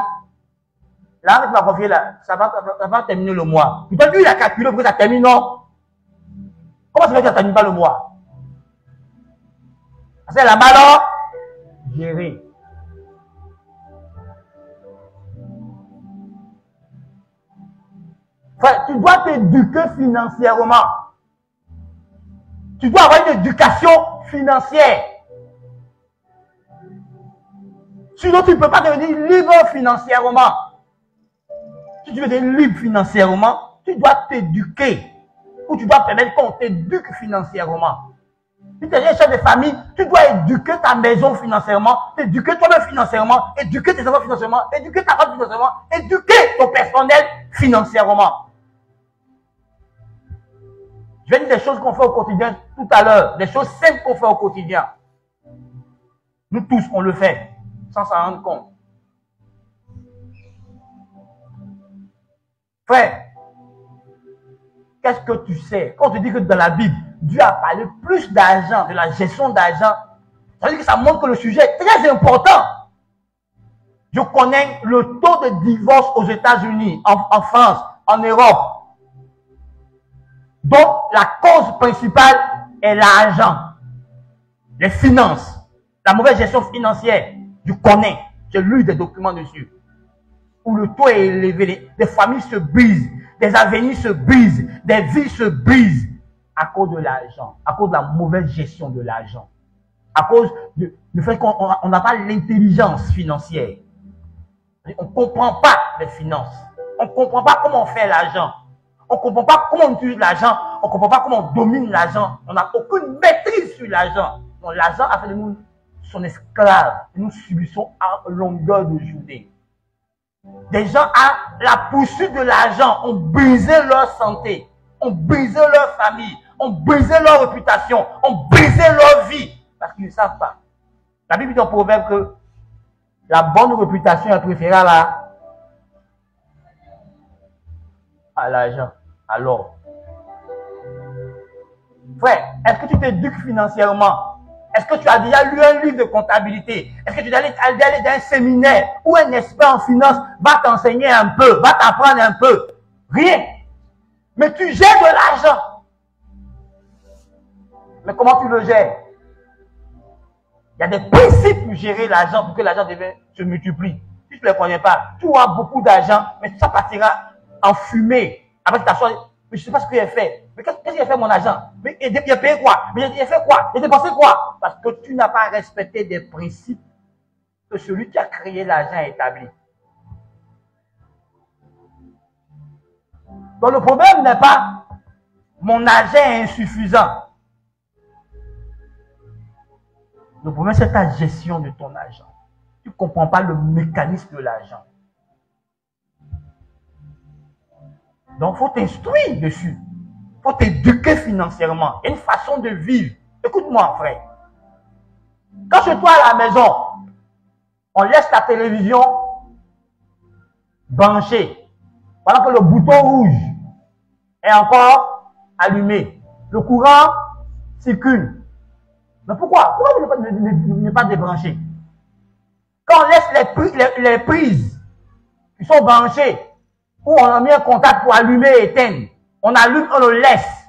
Là, tu m'as confié là, ça va terminer le mois. Puis toi, lui, il a calculé pour que ça termine, non? Comment ça fait que ça ne termine pas le mois? C'est la malheur gérée. Enfin, tu dois t'éduquer financièrement. Tu dois avoir une éducation financière. Sinon, tu ne peux pas devenir libre financièrement. Si tu veux devenir libre financièrement, tu dois t'éduquer. Ou tu dois permettre qu'on t'éduque financièrement. Si tu es un chef de famille, tu dois éduquer ta maison financièrement, éduquer toi-même financièrement, éduquer tes enfants financièrement, éduquer ta femme financièrement, éduquer ton personnel financièrement. Je vais dire des choses qu'on fait au quotidien tout à l'heure, des choses simples qu'on fait au quotidien. Nous tous, on le fait, sans s'en rendre compte. Frère, qu'est-ce que tu sais? Quand on te dit que dans la Bible, Dieu a parlé plus d'argent, de la gestion d'argent, ça veut dire que ça montre que le sujet est très important. Je connais le taux de divorce aux États-Unis, en France, en Europe. Donc, la cause principale est l'argent, les finances, la mauvaise gestion financière. Je connais, j'ai lu des documents dessus. Où le taux est élevé, des familles se brisent, des avenirs se brisent, des vies se brisent à cause de l'argent, à cause de la mauvaise gestion de l'argent, à cause du fait qu'on n'a pas l'intelligence financière. On ne comprend pas les finances, on ne comprend pas comment on fait l'argent, on ne comprend pas comment on utilise l'argent, on ne comprend pas comment on domine l'argent, on n'a aucune maîtrise sur l'argent. Donc l'argent a fait de nous son esclave, et nous subissons à longueur de journée. Des gens à la poursuite de l'argent ont brisé leur santé, ont brisé leur famille, ont brisé leur réputation, ont brisé leur vie parce qu'ils ne savent pas. La Bible dit en proverbe que la bonne réputation est préférable à l'argent, à l'or. Frère, est-ce que tu t'éduques financièrement? Est-ce que tu as déjà lu un livre de comptabilité? Est-ce que tu es allé dans un séminaire où un expert en finance va t'enseigner un peu, va t'apprendre un peu? Rien. Mais tu gères de l'argent. Mais comment tu le gères? Il y a des principes pour gérer l'argent, pour que l'argent se multiplie. Si tu ne les connais pas, tu auras beaucoup d'argent, mais ça partira en fumée. Après, tu t'assois, mais je ne sais pas ce qu'il a fait. Mais qu'est-ce qu'il a fait mon argent? Mais il a payé quoi? Mais il a fait quoi? Il a dépensé quoi? Parce que tu n'as pas respecté des principes que celui qui a créé l'argent a établi. Donc le problème n'est pas mon argent est insuffisant. Le problème, c'est ta gestion de ton argent. Tu ne comprends pas le mécanisme de l'argent. Donc, il faut t'instruire dessus. Il faut t'éduquer financièrement. Il y a une façon de vivre. Écoute-moi, frère. Quand chez toi à la maison, on laisse la télévision branchée, pendant que le bouton rouge est encore allumé, le courant circule. Mais pourquoi? Pourquoi ne pas débrancher? Quand on laisse les prises qui sont branchées, où on a mis un contact pour allumer et éteindre, on allume, on le laisse.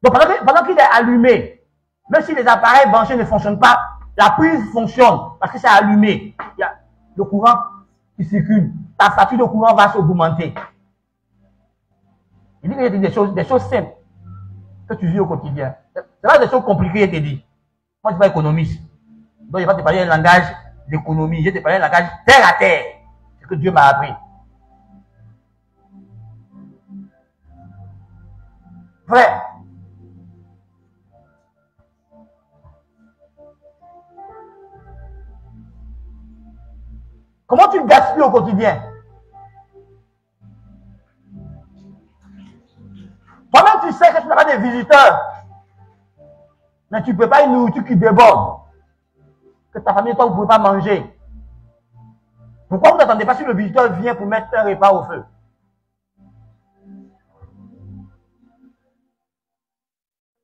Donc pendant qu'il est allumé, même si les appareils branchés ne fonctionnent pas, la prise fonctionne parce que c'est allumé. Il y a le courant qui circule. Ta facture de courant va s'augmenter. Il dit qu'il y a des choses simples que tu vis au quotidien. C'est pas des choses compliquées, il te dit. Moi, je ne suis pas économiste. Donc, je ne vais pas te parler un langage d'économie. Je vais te parler un langage terre à terre. C'est ce que Dieu m'a appris. Frère, comment tu gaspilles au quotidien? Toi-même, tu sais que tu n'as pas de visiteurs. Mais tu ne peux pas une nourriture qui déborde. Que ta famille et toi, vous ne pouvez pas manger. Pourquoi vous n'attendez pas si le visiteur vient pour mettre un repas au feu?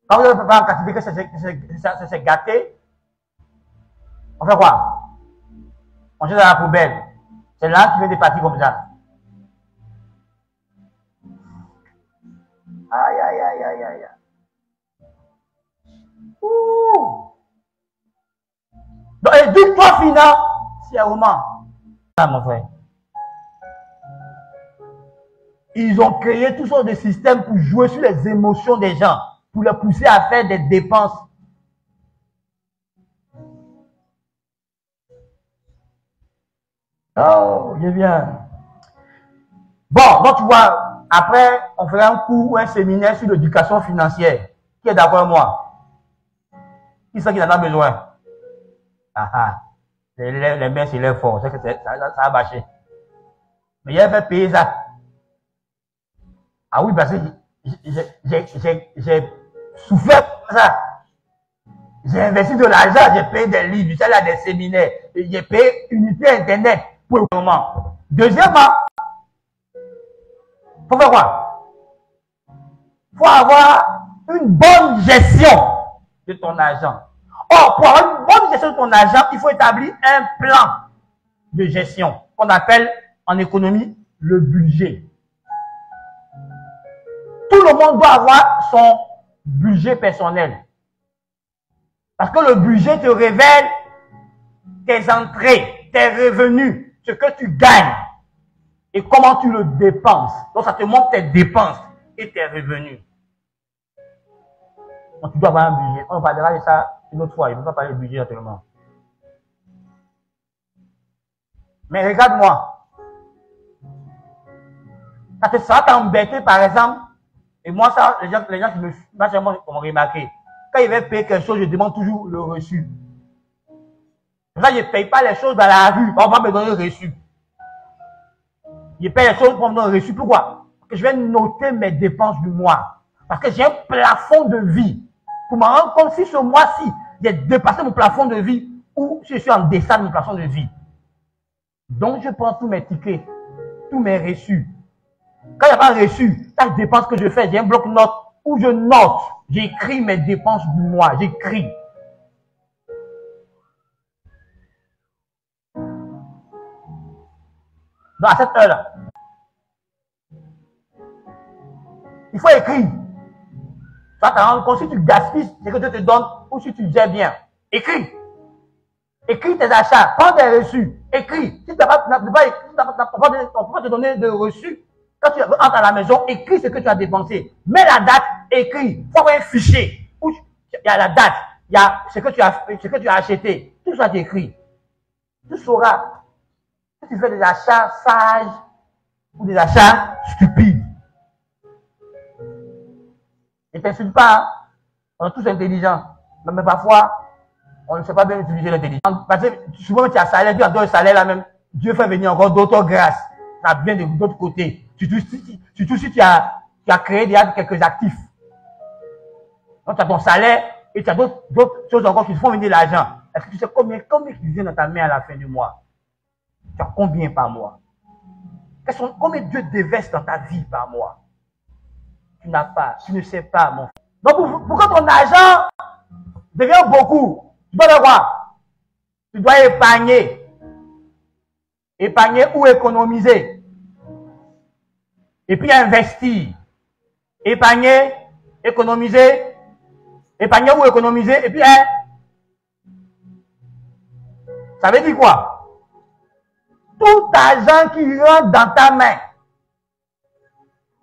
Quand vous avez pas en quantité que c'est gâté, on fait quoi? On jette dans la poubelle. C'est là qu'il fait des parties comme ça. Aïe, aïe, aïe, aïe, aïe. Ouh. Donc, éduque-toi financièrement. Ah, mon frère. Ils ont créé toutes sortes de systèmes pour jouer sur les émotions des gens, pour les pousser à faire des dépenses. Oh, je viens. Bon, donc tu vois, après, on fera un cours ou un séminaire sur l'éducation financière. Qui est d'accord avec moi? Qui sait qu'il en a besoin? Ah ah. Les mains c'est l'air fort, c'est que ça a bâché. Mais il a fait payer ça. Ah oui, parce que j'ai souffert de ça. J'ai investi de l'argent, j'ai payé des livres, j'ai allé à des séminaires, j'ai payé unité internet pour le moment. Deuxièmement, faut faire quoi? Faut avoir une bonne gestion de ton argent. Or, pour avoir une bonne gestion de ton argent, il faut établir un plan de gestion qu'on appelle en économie le budget. Tout le monde doit avoir son budget personnel. Parce que le budget te révèle tes entrées, tes revenus, ce que tu gagnes et comment tu le dépenses. Donc, ça te montre tes dépenses et tes revenus. Donc, tu dois avoir un budget. On parlera de ça une autre fois. Il ne faut pas parler de budget actuellement. Mais regarde-moi. Ça va t'embêter, par exemple. Et moi, ça, les gens qui m'ont remarqué. Quand ils veulent payer quelque chose, je demande toujours le reçu. Pour ça, je ne paye pas les choses dans la rue. On va me donner le reçu. Je paye les choses pour me donner le reçu. Pourquoi? Parce que je vais noter mes dépenses du mois. Parce que j'ai un plafond de vie. Pour me rendre compte si ce mois-ci, j'ai dépassé mon plafond de vie ou si je suis en deçà de mon plafond de vie. Donc, je prends tous mes tickets, tous mes reçus. Quand il n'y a pas de reçu, chaque dépense que je fais, j'ai un bloc-notes où je note, j'écris mes dépenses du mois, j'écris. Donc, à cette heure-là, il faut écrire. Tu vas te rendre compte si tu gaspilles ce que Dieu te donne ou si tu gères bien. Écris. Écris tes achats, prends des reçus, écris. Si tu n'as pas te donner de reçus, quand tu entres à la maison, écris ce que tu as dépensé. Mets la date, écris. Il faut avoir un fichier où il y a la date, il y a ce que tu as acheté. Tout ça, tu écris. Tu sauras si tu fais des achats sages ou des achats stupides. Ne t'insulte pas, hein? On est tous intelligents. Mais parfois, on ne sait pas bien utiliser l'intelligence. Parce que souvent, tu as salaire, puis en dehors du salaire là même, Dieu fait venir encore d'autres grâces. Ça vient de l'autre côté. Surtout si tu as créé déjà quelques actifs. Donc, tu as ton salaire et tu as d'autres choses encore qui te font venir de l'argent. Est-ce que tu sais combien tu viens dans ta main à la fin du mois? Tu as combien par mois? Combien Dieu déverse dans ta vie par mois? Tu n'as pas, tu ne sais pas, mon frère. Donc, pour que ton argent devienne beaucoup, tu dois le voir. Tu dois épargner. Épargner ou économiser. Et puis investir. Épargner, économiser. Épargner ou économiser. Et puis, ça veut dire quoi? Tout argent qui rentre dans ta main,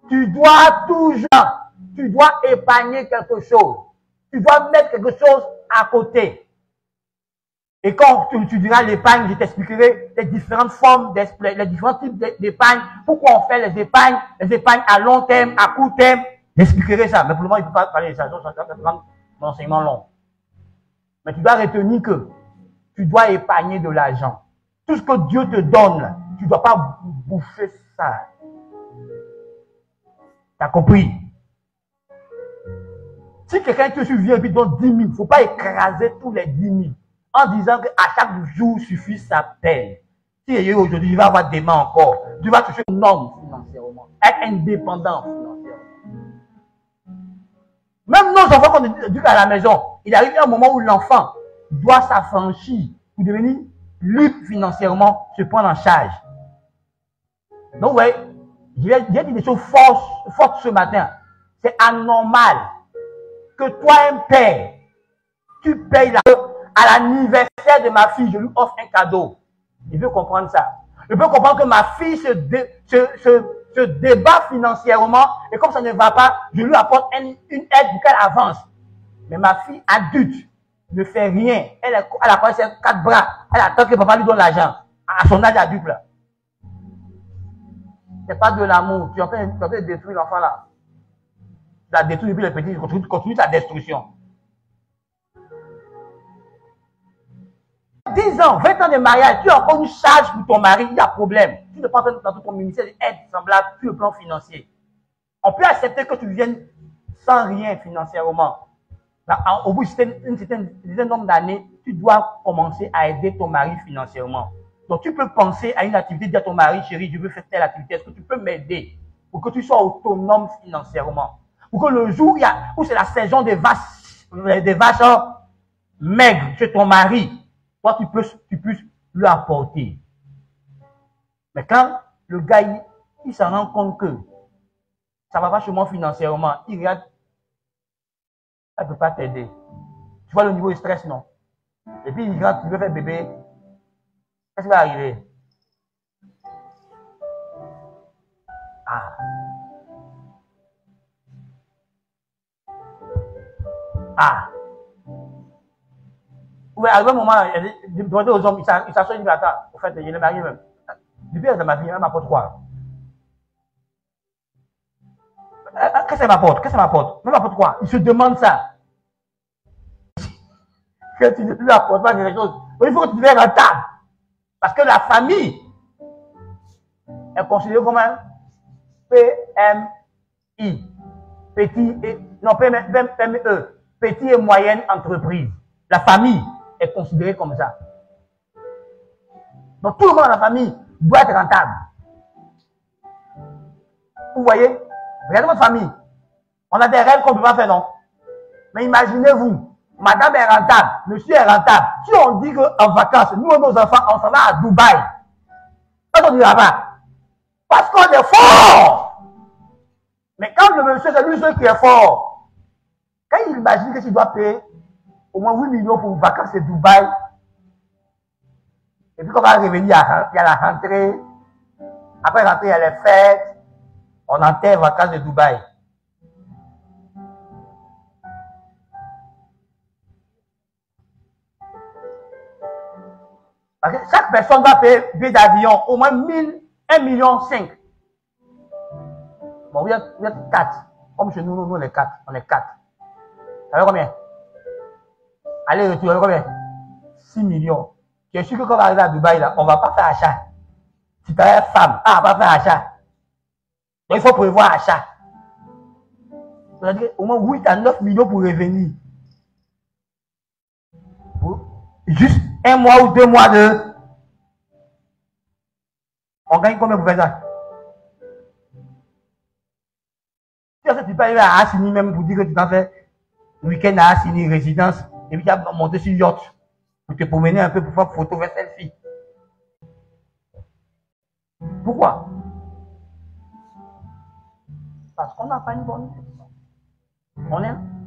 tu dois épargner quelque chose. Tu dois mettre quelque chose à côté. Et quand tu diras l'épargne, je t'expliquerai les différentes formes, les différents types d'épargne, pourquoi on fait les épargnes à long terme, à court terme. J'expliquerai ça. Mais pour le moment, il ne peut pas parler de ça. Donc, ça va prendre un enseignement long. Mais tu dois retenir que tu dois épargner de l'argent. Tout ce que Dieu te donne, tu ne dois pas bouffer ça. Tu as compris? Si quelqu'un te suit et puis donne 10 000, il ne faut pas écraser tous les 10 000 en disant qu'à chaque jour suffit sa peine. Si aujourd'hui, il va avoir des mains encore, tu vas toucher un homme financièrement, être indépendant financièrement. Même nos enfants qu'on éduque à la maison, il arrive un moment où l'enfant doit s'affranchir pour devenir libre financièrement, se prendre en charge. Donc, vous voyez, j'ai dit des choses fortes ce matin. C'est anormal que toi, un père, tu payes à l'anniversaire de ma fille, je lui offre un cadeau. Il veut comprendre ça. Il veut comprendre que ma fille se débat financièrement et comme ça ne va pas, je lui apporte une aide pour qu'elle avance. Mais ma fille adulte ne fait rien. Elle a quoi, ses 4 bras. Elle attend que papa lui donne l'argent. À son âge adulte là. C'est pas de l'amour. Tu es en train de détruire l'enfant là. Tu l'as détruit depuis le petit, tu continues ta destruction. 10 ans, 20 ans de mariage, tu as encore une charge pour ton mari, il y a problème. Tu ne prends pas dans ton ministère d'aide semblable sur le plan financier. On peut accepter que tu viennes sans rien financièrement. Au bout d'un certain nombre d'années, tu dois commencer à aider ton mari financièrement. Donc, tu peux penser à une activité, dire à ton mari, chérie, je veux faire telle activité, est-ce que tu peux m'aider pour que tu sois autonome financièrement? Pour que le jour où c'est la saison des vaches maigres chez ton mari, toi, tu puisses lui apporter. Mais quand le gars, il s'en rend compte que ça ne va pas chez moi financièrement, il regarde, elle ne peut pas t'aider. Tu vois le niveau de stress, non? Et puis il regarde, tu veux faire bébé, qu'est-ce qui va arriver? Ah. Ah. Oui, à un moment, il demandait aux hommes, il s'assoit, il dit, attends, au fait, il est marié même. Depuis, elle ma fille, elle m'apporte quoi? Qu'est-ce qu'elle m'apporte? Qu'est-ce qu'elle m'apporte? Elle m'apporte quoi? Il se demande ça. Que tu ne lui apportes pas quelque chose. Il faut que tu deviennes rentable. Parce que la famille est considérée comme un PMI. Petit et, non, PME. Petit et moyenne entreprise. La famille est considérée comme ça. Donc tout le monde dans la famille doit être rentable. Vous voyez? Regardez votre famille. On a des rêves qu'on ne peut pas faire, non? Mais imaginez-vous, madame est rentable, monsieur est rentable. Si on dit qu'en vacances, nous et nos enfants, on s'en va à Dubaï. Pourquoi on dit là-bas? Parce qu'on est fort. Mais quand le monsieur, c'est lui seul qui est fort, quand il imagine qu'il doit payer au moins 8 millions pour une vacance à Dubaï, et puis quand on va revenir, il y a la rentrée, après la rentrée, il y a les fêtes, on enterre les vacances de Dubaï. Parce que chaque personne va payer billet d'avion au moins 1,5 million. Bon, vous êtes 4. Comme chez nous, nous on est 4. On est 4. Ça fait combien? Allez, retour, ça fait combien? 6 millions. Je suis sûr que quand on va arriver à Dubaï, là, on ne va pas faire achat. Si tu as une femme, on ne va pas faire achat. Donc il faut prévoir achat. C'est-à-dire au moins 8 à 9 millions pour revenir. Juste 1 mois ou 2 mois de... On gagne combien pour faire ça? Tu peux arriver à Assini même pour dire que tu t'en fais le week-end à Assini, résidence, et puis tu vas monter sur yacht pour te promener un peu pour faire photo, faire selfie. Pourquoi? Parce qu'on n'a pas une bonne gestion.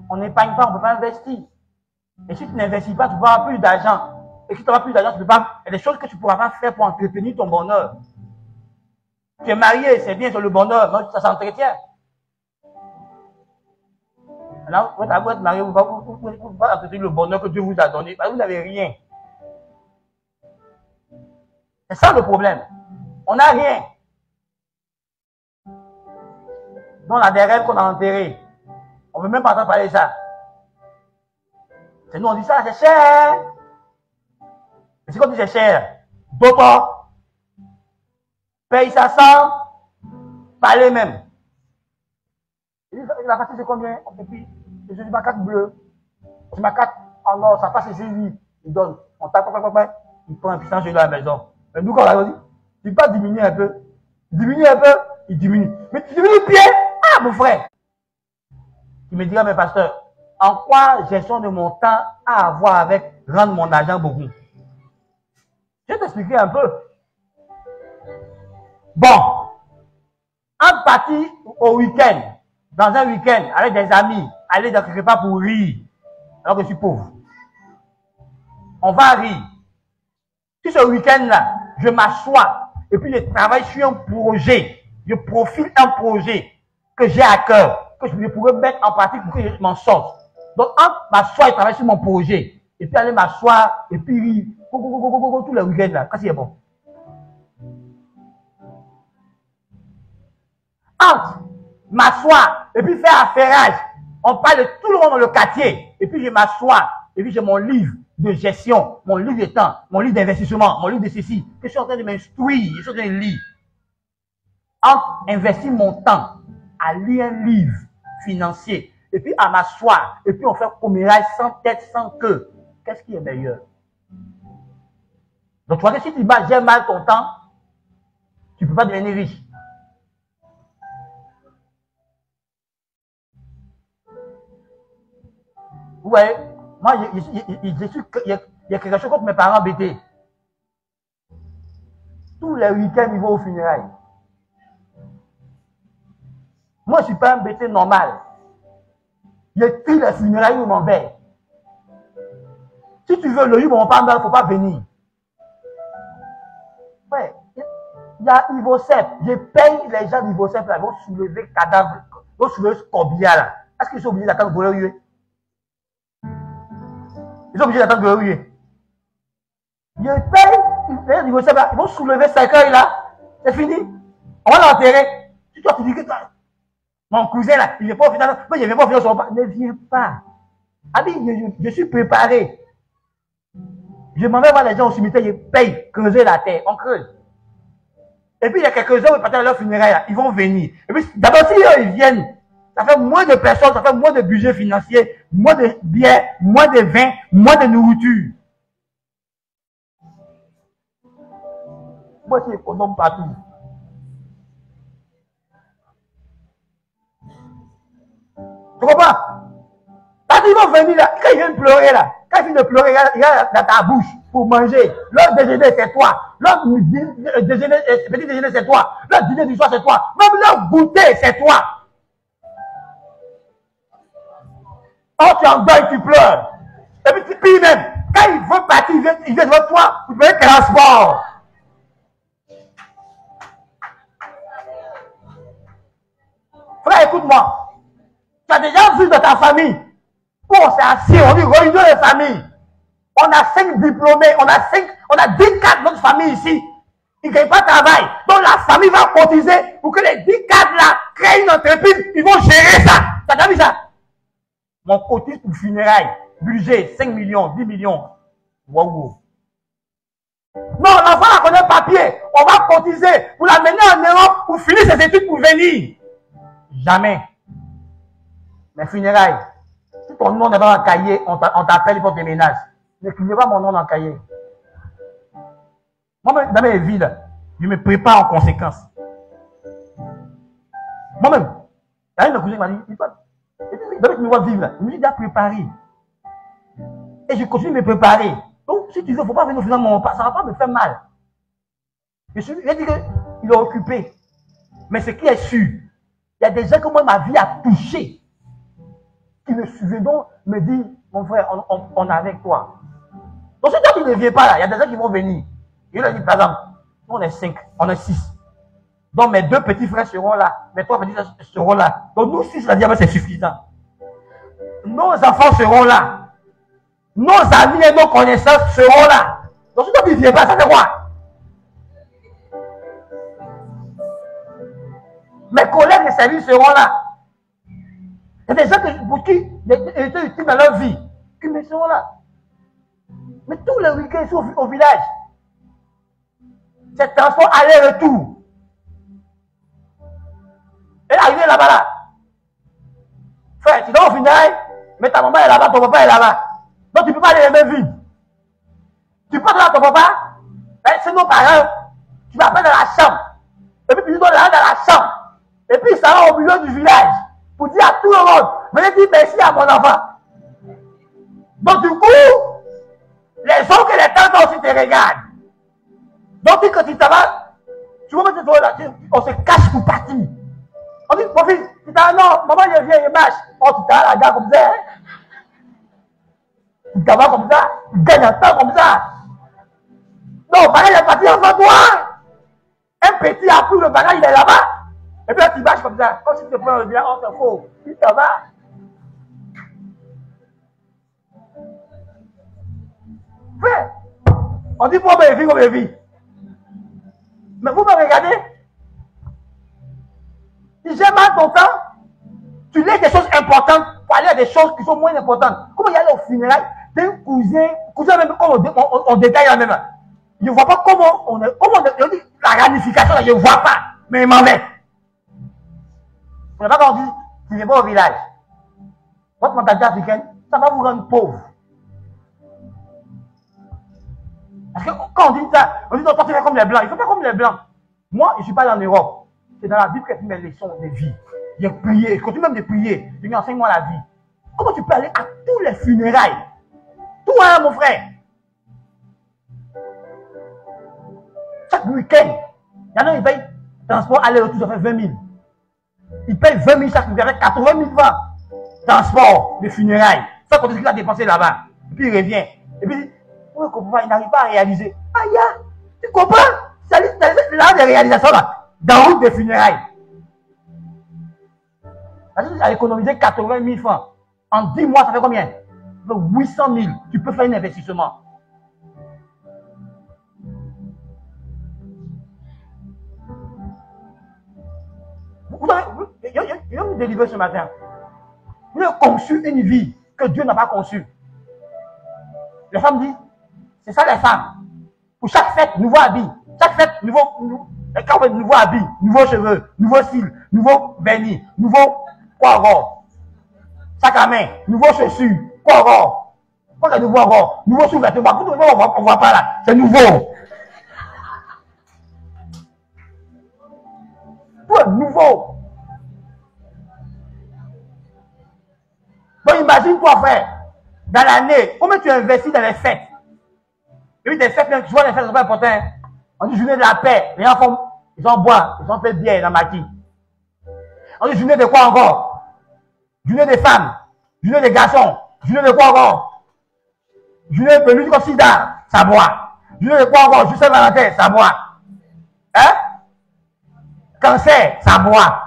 On n'épargne pas, on ne peut pas investir. Et si tu n'investis pas, tu vas avoir plus d'argent. Et si tu n'auras plus d'argent, tu peux pas. Il y a des choses que tu ne pourras pas faire pour entretenir ton bonheur. Tu es marié, c'est bien sur le bonheur, mais ça s'entretient. Alors, vous êtes marié, vous ne pouvez pas entretenir le bonheur que Dieu vous a donné, parce que vous n'avez rien. C'est ça le problème. On n'a rien. Donc, on a des rêves qu'on a enterrés. On ne veut même pas entendre parler de ça. C'est nous, on dit ça, c'est cher. Mais c'est comme si c'est cher. D'autres payent ça sans parler même. La facture, c'est combien? Et puis, je dis ma carte bleue. C'est ma carte en or, ça passe ici, lui. Il donne. On tape, il prend un puissant chez lui à la maison. Mais nous, quand on l'a dit, tu peux pas diminuer un peu. Diminue un peu, il diminue. Mais tu diminues le pied. Ah, mon frère. Il me dira, mais pasteur, en quoi gestion de mon temps a à voir avec rendre mon argent beaucoup? Je vais t'expliquer un peu. Bon, en partie au week-end, dans un week-end, avec des amis, aller dans quelque part pour rire, alors que je suis pauvre. On va rire. Si ce week-end-là, je m'assois et puis je travaille sur un projet, je profile un projet que j'ai à cœur, que je pourrais mettre en pratique pour que je m'en sorte. Donc, entre m'asseoir et travailler sur mon projet, et puis aller m'asseoir, et puis rire, tout le week-end là, qu'est-ce qui est bon? Entre m'asseoir, et puis faire affairage, on parle de tout le monde dans le quartier, et puis je m'assois, et puis j'ai mon livre, de gestion, mon livre de temps, mon livre d'investissement, mon livre de ceci, que je suis en train de m'instruire, je suis en train de lire. Entre investir mon temps à lire un livre financier, et puis à m'asseoir, et puis on fait commérage sans tête, sans queue, qu'est-ce qui est meilleur? Donc tu vois que si tu gères mal ton temps, tu ne peux pas devenir riche. Ouais, moi, il y a quelque chose contre mes parents bêtés. Tous les week-ends, ils vont au funérailles. Moi, je ne suis pas un bêté normal. Je trie les funérailles où m'en vais. Si tu veux le jour où on parle, il ne faut pas venir. Ouais, il y a Ivocep. Je paye les gens d'Ivocep là, ils vont soulever cadavre, ils vont soulever ce corbillard là. Est-ce qu'ils sont obligés d'attendre pour le huer? Ils sont obligés d'attendre pour le huer. Je paye les gens d'Ivocep là, ils vont soulever ce cercueil là. C'est fini. On va l'enterrer. Si toi tu dis que toi, mon cousin là, il n'est pas au final, mais je ne viens pas au final sur le pas. Ne viens pas. Ami, je suis préparé. Je m'en vais voir les gens au cimetière, je paye, creuser la terre, on creuse. Et puis il y a quelques-uns qui partent à leur funérailles, ils vont venir. Et puis d'abord, si eux, ils viennent, ça fait moins de personnes, ça fait moins de budget financier, moins de bière, moins de vin, moins de nourriture. Moi, je suis économe partout. Tu comprends? Quand ils vont venir là, quand ils viennent pleurer là, quand ils viennent de pleurer, il y a dans ta bouche pour manger. Leur déjeuner, c'est toi. Leur déjeuner, petit déjeuner, c'est toi. Leur dîner du soir, c'est toi. Même leur goûter, c'est toi. Oh, tu en deuil, tu pleures. Et puis même, quand ils veulent partir, ils viennent devant toi pour payer le transport. Frère, écoute-moi. Tu as déjà vu dans ta famille où on s'est assis, on dit réunion de famille. On a 5 diplômés, on a 10 cadres de notre famille ici. Ils ne gagnent pas de travail. Donc la famille va cotiser pour que les 10 cadres là créent une entreprise. Ils vont gérer ça. Tu as déjà vu ça? Mon cotise pour funérailles, budget 5 millions, 10 millions. Waouh. Non, l'enfant a connaît papier. On va cotiser pour l'amener en Europe pour finir ses études pour venir. Jamais. Mes funérailles, si ton nom n'est pas dans le cahier, on t'appelle pour tes ménages. N'écrivez pas mon nom dans le cahier. Moi-même, dans mes vies, je me prépare en conséquence. Moi-même, il y a une cousine qui m'a dit, tu me vois vivre là. Je me suis déjà préparé. Et je continue de me préparer. Donc, si tu veux, il ne faut pas venir au final de mon repas, ça ne va pas me faire mal. Je dis qu'il est occupé. Mais ce qui est sûr, il y a des gens que moi, ma vie a touché. Qui me suivent donc, me dit, mon frère, on est avec toi. Donc si toi tu ne viens pas là, il y a des gens qui vont venir. Il leur dit, par exemple, nous on est 5, on est 6. Donc mes 2 petits frères seront là, mes 3 petits frères seront là. Donc nous 6, c'est suffisant. Nos enfants seront là. Nos amis et nos connaissances seront là. Donc si toi tu ne viens pas, ça fait quoi? Mes collègues de service seront là. Il y a des gens pour qui ils étaient utiles dans leur vie, qui me seront là. Mais tous les week-ends ici au village, c'est transport aller-retour. Et arrivé là-bas là. Frère, tu dois au final, mais ta maman est là-bas, ton papa est là-bas. Donc tu ne peux pas aller les mains vides. Tu peux aller à ton papa, c'est nos parents, tu m'appelles dans la chambre. Et puis tu dois aller dans la chambre. Et puis ça va au milieu du village. Pour dire à tout le monde, venez dire merci à mon enfant. Donc du coup, les oncles et les tantes aussi te regardent. Donc quand tu t'en vas, tu vois mettre toi là, on se cache pour partir. On dit, mon fils, tu t'en vas, non, maman il vient, il marche. Oh, tu t'en vas la gare comme ça. Tu t'en vas comme ça, tu gagnes un temps comme ça. Non, pareil, il est parti avant toi. Un petit a pris le bagage, il est là-bas. Et puis là, tu marches comme ça. Quand tu te prends le bien, on te faut. Tu t'en vas. Frère, on dit pour mes vies, comme mes vies. Mais vous me regardez. Si j'ai mal ton temps, tu lèves des choses importantes pour aller à des choses qui sont moins importantes. Comment y aller au funérailles? d'un cousin même, comme on détaille la même. Je ne vois pas comment la ramification, là, je ne vois pas, mais il m'en met. Vous n'avez pas dit, tu n'es pas au village. Votre mentalité africaine, ça va vous rendre pauvre. Parce que quand on dit ça, on dit non, toi tu fais comme les blancs. Il ne faut pas comme les blancs. Moi, je ne suis pas en Europe. C'est dans la Bible que tu mets les leçons de vie. J'ai prié, je continue même de prier. Je lui enseigne moi la vie. Comment tu peux aller à tous les funérailles? Tout hein, mon frère. Chaque week-end, il y en a qui payent transport aller-retour, ça fait 20 000. Ils payent 20 000 chaque week-end avec 80 000 francs. Transport de funérailles. Ça, quand il a dépensé là-bas. Et puis il revient. Et puis, il n'arrive pas à réaliser. Ah, ya, tu comprends? C'est là des réalisations là. Dans la route des funérailles. Parce que tu as économisé 80 000 francs. En 10 mois, ça fait combien? 800 000. Tu peux faire un investissement. Il va nous délivrer ce matin. Vous avez conçu une vie que Dieu n'a pas conçue. Les femmes disent, c'est ça les femmes. Pour chaque fête, nouveau habit. Chaque fête, nouveau habit, nouveaux cheveux, nouveaux cils, nouveau vernis, nouveau quoi encore. Sac à main, nouveaux chaussures, quoi encore. Quoi que nouveau encore. Nouveau sous-vêtements. On voit pas là. C'est nouveau. Tout est nouveau. Donc imagine-toi frère, dans l'année, combien tu investis dans les fêtes? Il y a eu des fêtes, tu vois les fêtes sont pas importantes. On dit journée de la paix, les enfants, ils en boivent, ils ont fait bière dans ma qui. On dit journée de quoi encore? Journée des femmes, journée des garçons, journée de quoi encore? Journée de lutte contre sida, ça boit. Journée de quoi encore? Juste Saint-Valentin, ça boit. Hein? Cancer, ça boit.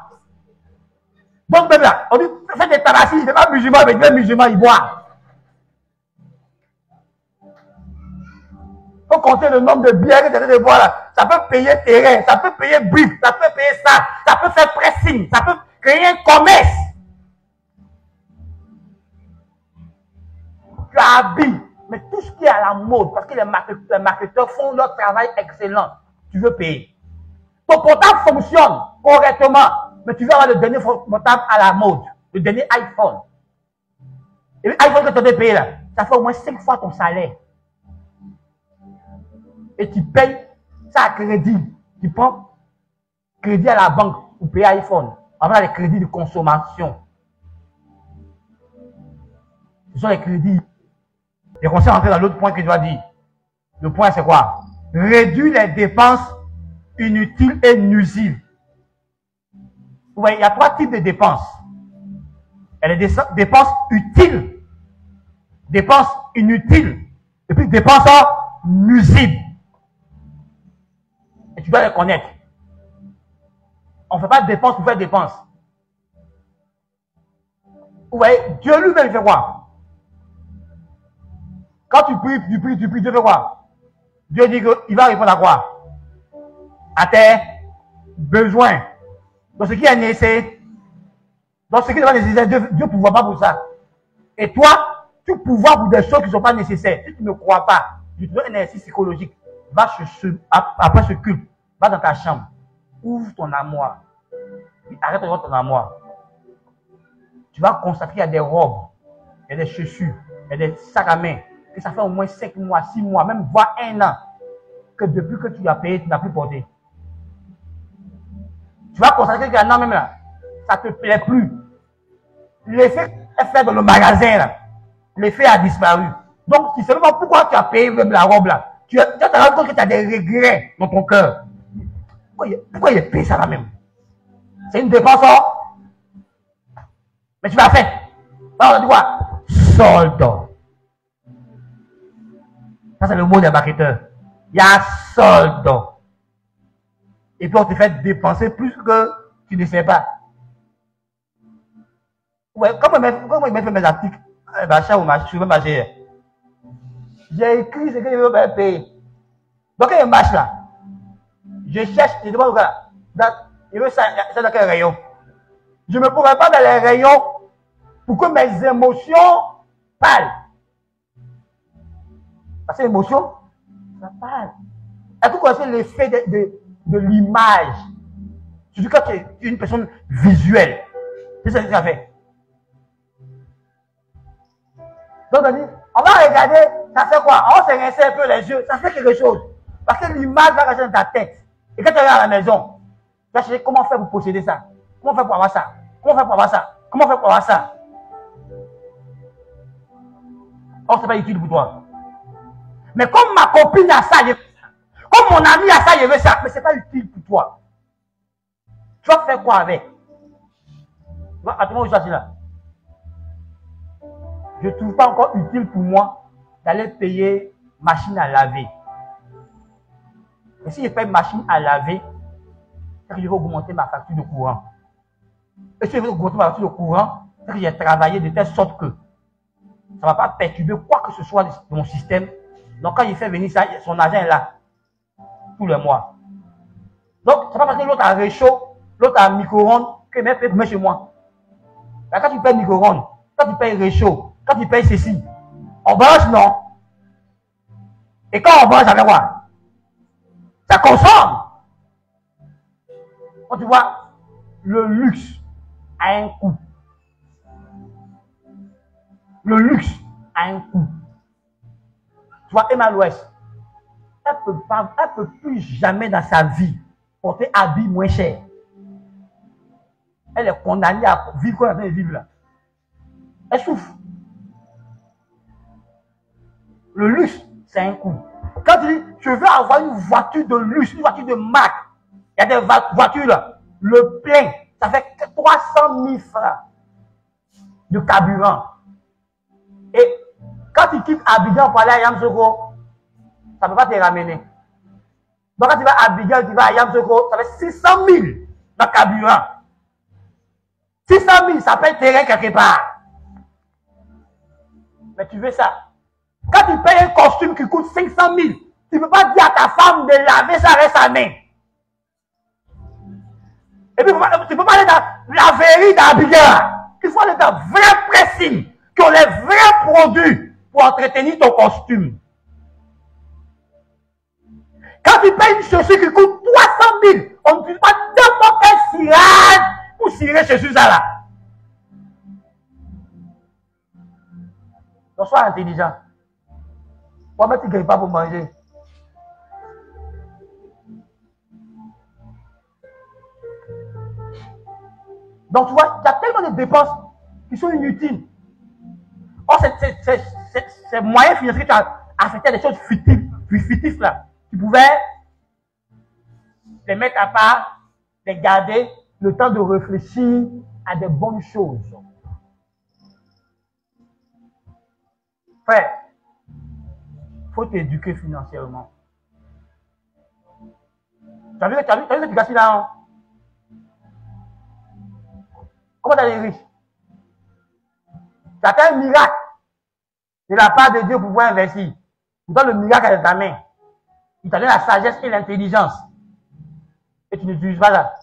Donc même là, on dit, faites des tabassis, c'est pas musulman, mais même musulman, il boit. Il faut compter le nombre de bières que tu as de boire là. Ça peut payer terrain, ça peut payer briques, ça peut payer ça peut faire pressing, ça peut créer un commerce. Tu habilles, mais tout ce qui est à la mode, parce que les marketeurs font leur travail excellent, tu veux payer. Ton portable fonctionne correctement, mais tu veux avoir le dernier portable à la mode, le dernier iPhone. Et l'iPhone que tu as payé là, ça fait au moins 5 fois ton salaire. Et tu payes ça à crédit. Tu prends crédit à la banque pour payer iPhone. On a les crédits de consommation. Ce sont les crédits. Et on s'est rentré dans l'autre point que je dois dire. Le point c'est quoi? Réduire les dépenses inutiles et nuisibles. Vous voyez, il y a 3 types de dépenses. Il y a les dépenses utiles, dépenses inutiles, et puis dépenses nuisibles. Et tu dois les connaître. On ne fait pas de dépenses pour faire des dépenses. Vous voyez, Dieu lui-même, il fait quoi? Quand tu pries, Dieu fait quoi? Dieu dit qu'il va répondre à quoi? À tes besoins. Donc ce qui est nécessaire, donc ce qui n'est pas nécessaire, Dieu ne pourvoit pas pour ça. Et toi, tu pourvois pour des choses qui ne sont pas nécessaires. Si tu ne crois pas, je te donne un exercice psychologique. Après ce culte, va dans ta chambre, ouvre ton armoire, arrête de voir ton armoire. Tu vas constater qu'il y a des robes, il y a des chaussures, il y a des sacs à main, que ça fait au moins 5 mois, 6 mois, même voire 1 an, que depuis que tu as payé, tu n'as plus porté. Tu vas constater qu'il y en a même là, ça ne te plaît plus. L'effet est fait dans le magasin là, l'effet a disparu. Donc, tu ne sais pas pourquoi tu as payé même la robe là. Tu as rendu compte que tu as des regrets dans ton cœur. Pourquoi il a payé ça là même? C'est une dépense, hein? Mais tu vas faire. Alors, on dit quoi? Solde. Ça, c'est le mot des marketeurs. Il y a solde. Et puis, on te fait dépenser plus que tu ne sais pas. Ouais, comment il m'a fait mes articles? Je veux marcher. J'ai écrit ce que je veux payer. Donc, il y a un match là. Je cherche, je demande au gars, il veut ça dans quel rayon? Je ne me pourrais pas dans les rayons pour que mes émotions parlent. Parce que l'émotion, ça parle. Est-ce que vous connaissez l'effet de l'image? Surtout quand tu es une personne visuelle. C'est ça que ça fait. Donc on dit, on va regarder, ça fait quoi? On se rince un peu les yeux, ça fait quelque chose. Parce que l'image va rester dans ta tête. Et quand tu regardes à la maison, tu vas chercher comment faire pour posséder ça. Comment faire pour avoir ça? Comment faire pour avoir ça? Comment faire pour avoir ça? Or, c'est pas utile pour toi. Mais comme ma copine a ça, comme mon ami a ça, je veux ça. Mais c'est pas utile pour toi. Tu vas faire quoi avec? Attends-moi, je suis là. Je ne trouve pas encore utile pour moi d'aller payer machine à laver. Et si je paye machine à laver, c'est que je vais augmenter ma facture de courant. Et si je veux augmenter ma facture de courant, c'est que j'ai travaillé de telle sorte que ça ne va pas perturber quoi que ce soit de mon système. Donc quand il fait venir ça, son argent est là. Tous les mois. Donc, c'est pas parce que l'autre a réchaud, l'autre a micro-ondes, que même peut mettre chez moi. Là, quand tu payes micro-ondes, quand tu payes réchaud, quand tu payes ceci, on branche, non? Et quand on branche, ça fait quoi? Ça consomme. Quand tu vois, le luxe a un coût. Le luxe a un coût. Tu vois, Emma Louest, elle ne peut plus jamais dans sa vie porter habits moins chers. Elle est condamnée à vivre comme elle est en train de vivre là. Elle souffre. Le luxe, c'est un coût. Quand tu dis, je veux avoir une voiture de luxe, une voiture de marque, il y a des voitures là, le plein, ça fait 300 000 francs de carburant. Et quand tu quittes Abidjan pour aller à Yamoussoukro, ça ne peut pas te ramener. Donc quand tu vas à Abidjan, tu vas à Yamoussoukro, ça fait 600 000 de carburant. 600 000, ça paye terrain quelque part. Mais tu veux ça. Quand tu payes un costume qui coûte 500 000, tu ne peux pas dire à ta femme de laver ça avec sa main. Et puis tu ne peux pas aller dans la verrie d'Abidjan. Il faut aller dans vrai pressing, qui ont les vrais produits pour entretenir ton costume. Quand tu payes une chaussure qui coûte 300 000, on ne peut pas n'importe quel cirage pour cirer chaussure ça là. Donc sois intelligent. Moi-même, tu ne gagnes pas pour manger. Donc tu vois, il y a tellement de dépenses qui sont inutiles. Or, ces moyens financiers que tu as affectés à des choses fictives là, tu pouvais les mettre à part, les garder, le temps de réfléchir à des bonnes choses. Frère, il faut t'éduquer financièrement. Tu as vu l'éducation là? Hein? Comment tu es riche? Tu as un miracle de la part de Dieu pour pouvoir investir. Pourtant, le miracle est dans ta main. Il t'a donné la sagesse et l'intelligence. Et tu n'utilises pas ça.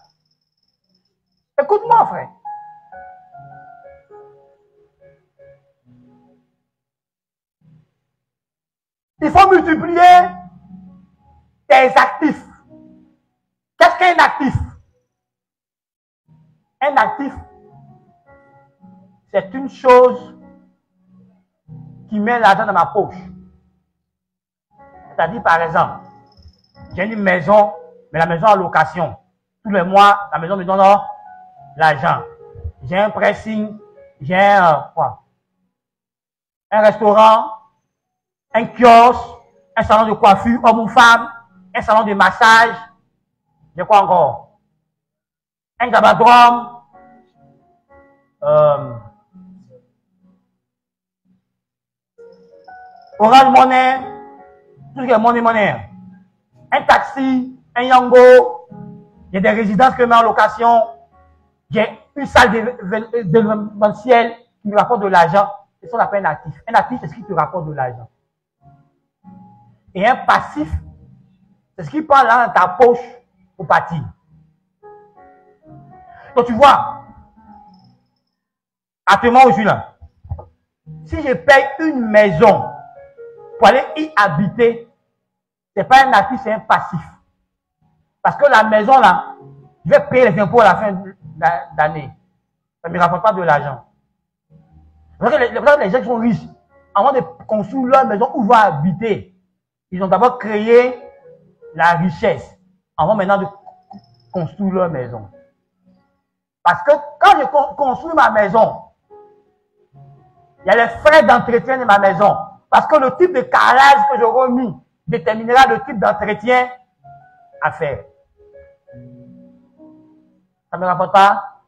Écoute-moi, frère. Il faut multiplier tes actifs. Qu'est-ce qu'un actif? Un actif, c'est une chose qui met l'argent dans ma poche. C'est-à-dire, par exemple, j'ai une maison, mais la maison en location. Tous les mois, la maison me donne l'argent. J'ai un pressing, j'ai un restaurant, un kiosque, un salon de coiffure, homme ou femme, un salon de massage. J'ai quoi encore? Un gabadrome. Orange Money, tout ce qui est monnaie. Un taxi, un Yango. J'ai des résidences que je mets en location. J'ai une salle d'événementiel qui me rapporte de l'argent. C'est ce qu'on appelle un actif. Un actif, c'est ce qui te rapporte de l'argent. Et un passif, c'est ce qui prend l'argent dans ta poche pour partir. Donc tu vois, actuellement où je suis là, si je paye une maison pour aller y habiter, ce n'est pas un actif, c'est un passif. Parce que la maison, là, je vais payer les impôts à la fin d'année. Ça ne me rapporte pas de l'argent. Les gens qui sont riches, avant de construire leur maison où ils vont habiter, ils ont d'abord créé la richesse avant maintenant de construire leur maison. Parce que quand je construis ma maison, il y a les frais d'entretien de ma maison. Parce que le type de carrelage que j'aurai mis déterminera le type d'entretien à faire. Ça ne me rapporte pas?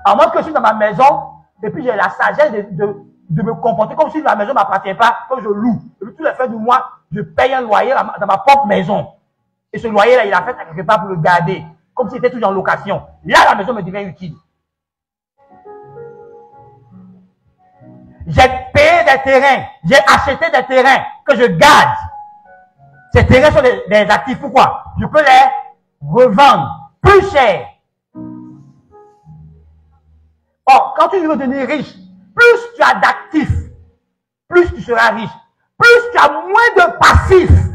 À moins que je suis dans ma maison, et puis j'ai la sagesse de me comporter comme si la maison ne m'appartient pas, que je loue. Et puis tous les frais du mois, je paye un loyer dans ma propre maison. Et ce loyer-là, il a fait quelque part pour le garder, comme s'il était toujours en location. Là, la maison me devient utile. J'ai payé des terrains, j'ai acheté des terrains que je garde. Ces terrains sont des actifs. Pourquoi? Je peux les revendre plus cher. Or, quand tu veux devenir riche, plus tu as d'actifs, plus tu seras riche. Plus tu as moins de passifs,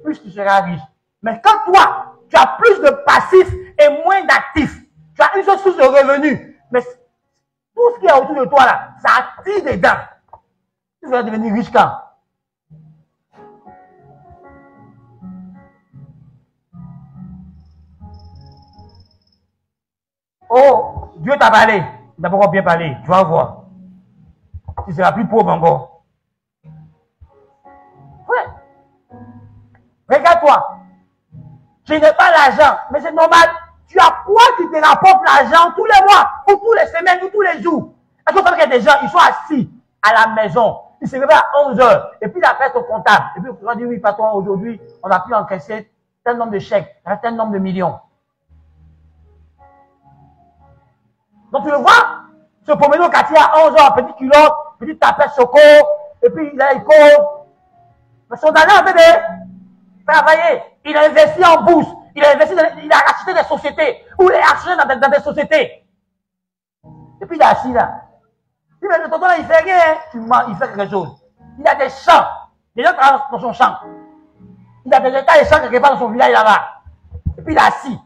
plus tu seras riche. Mais quand toi, tu as plus de passifs et moins d'actifs, tu as une seule source de revenus, mais tout ce qui est autour de toi là, ça attire dedans. Tu vas devenir riche quand? Oh, Dieu t'a parlé. Il t'a pas encore bien parlé. Tu vas voir. Tu seras plus pauvre encore. Ouais. Regarde-toi. Je n'ai pas l'argent, mais c'est normal. Tu as quoi qui te rapporte l'argent tous les mois, ou tous les semaines, ou tous les jours? Est-ce que vous savez qu'il y a des gens, ils sont assis à la maison, ils se réveillent à 11 h, et puis ils appellent son comptable. Et puis il va dire, oui, patron, aujourd'hui, on a pu encaisser tel nombre de chèques, un tel nombre de millions. Donc tu le vois, se promener au quartier à 11 h, petit culotte, petit tapette choco, et puis là, il court. Mais son dernier en fait de travailler. Il a investi en bourse. Il a investi, il a acheté des sociétés. Ou il a acheté dans des sociétés. Et puis il est assis là. Il dit, mais le tonton là, il fait rien. Tu mens, il fait quelque chose. Il a des champs. Les gens travaillent dans son champ. Il a des états de champs quelque part dans son village là-bas. Et puis il est assis.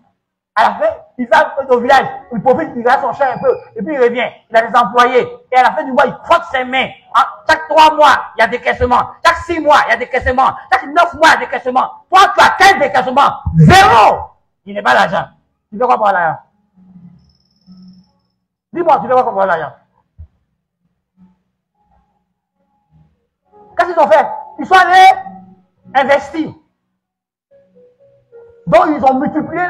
À la fin, il va au village, il profite, il regarde son champ un peu, et puis il revient. Il a des employés. Et à la fin du mois, il frotte ses mains. Chaque 3 mois, il y a des décaissements. Chaque 6 mois, il y a des décaissements. Chaque 9 mois, il y a des décaissements. Toi, tu as 15 décaissements. 0! Il n'est pas l'argent. Tu veux quoi pour l'argent? Dis-moi, tu veux quoi pour l'argent? Qu'est-ce qu'ils ont fait? Ils sont allés investir. Donc, ils ont multiplié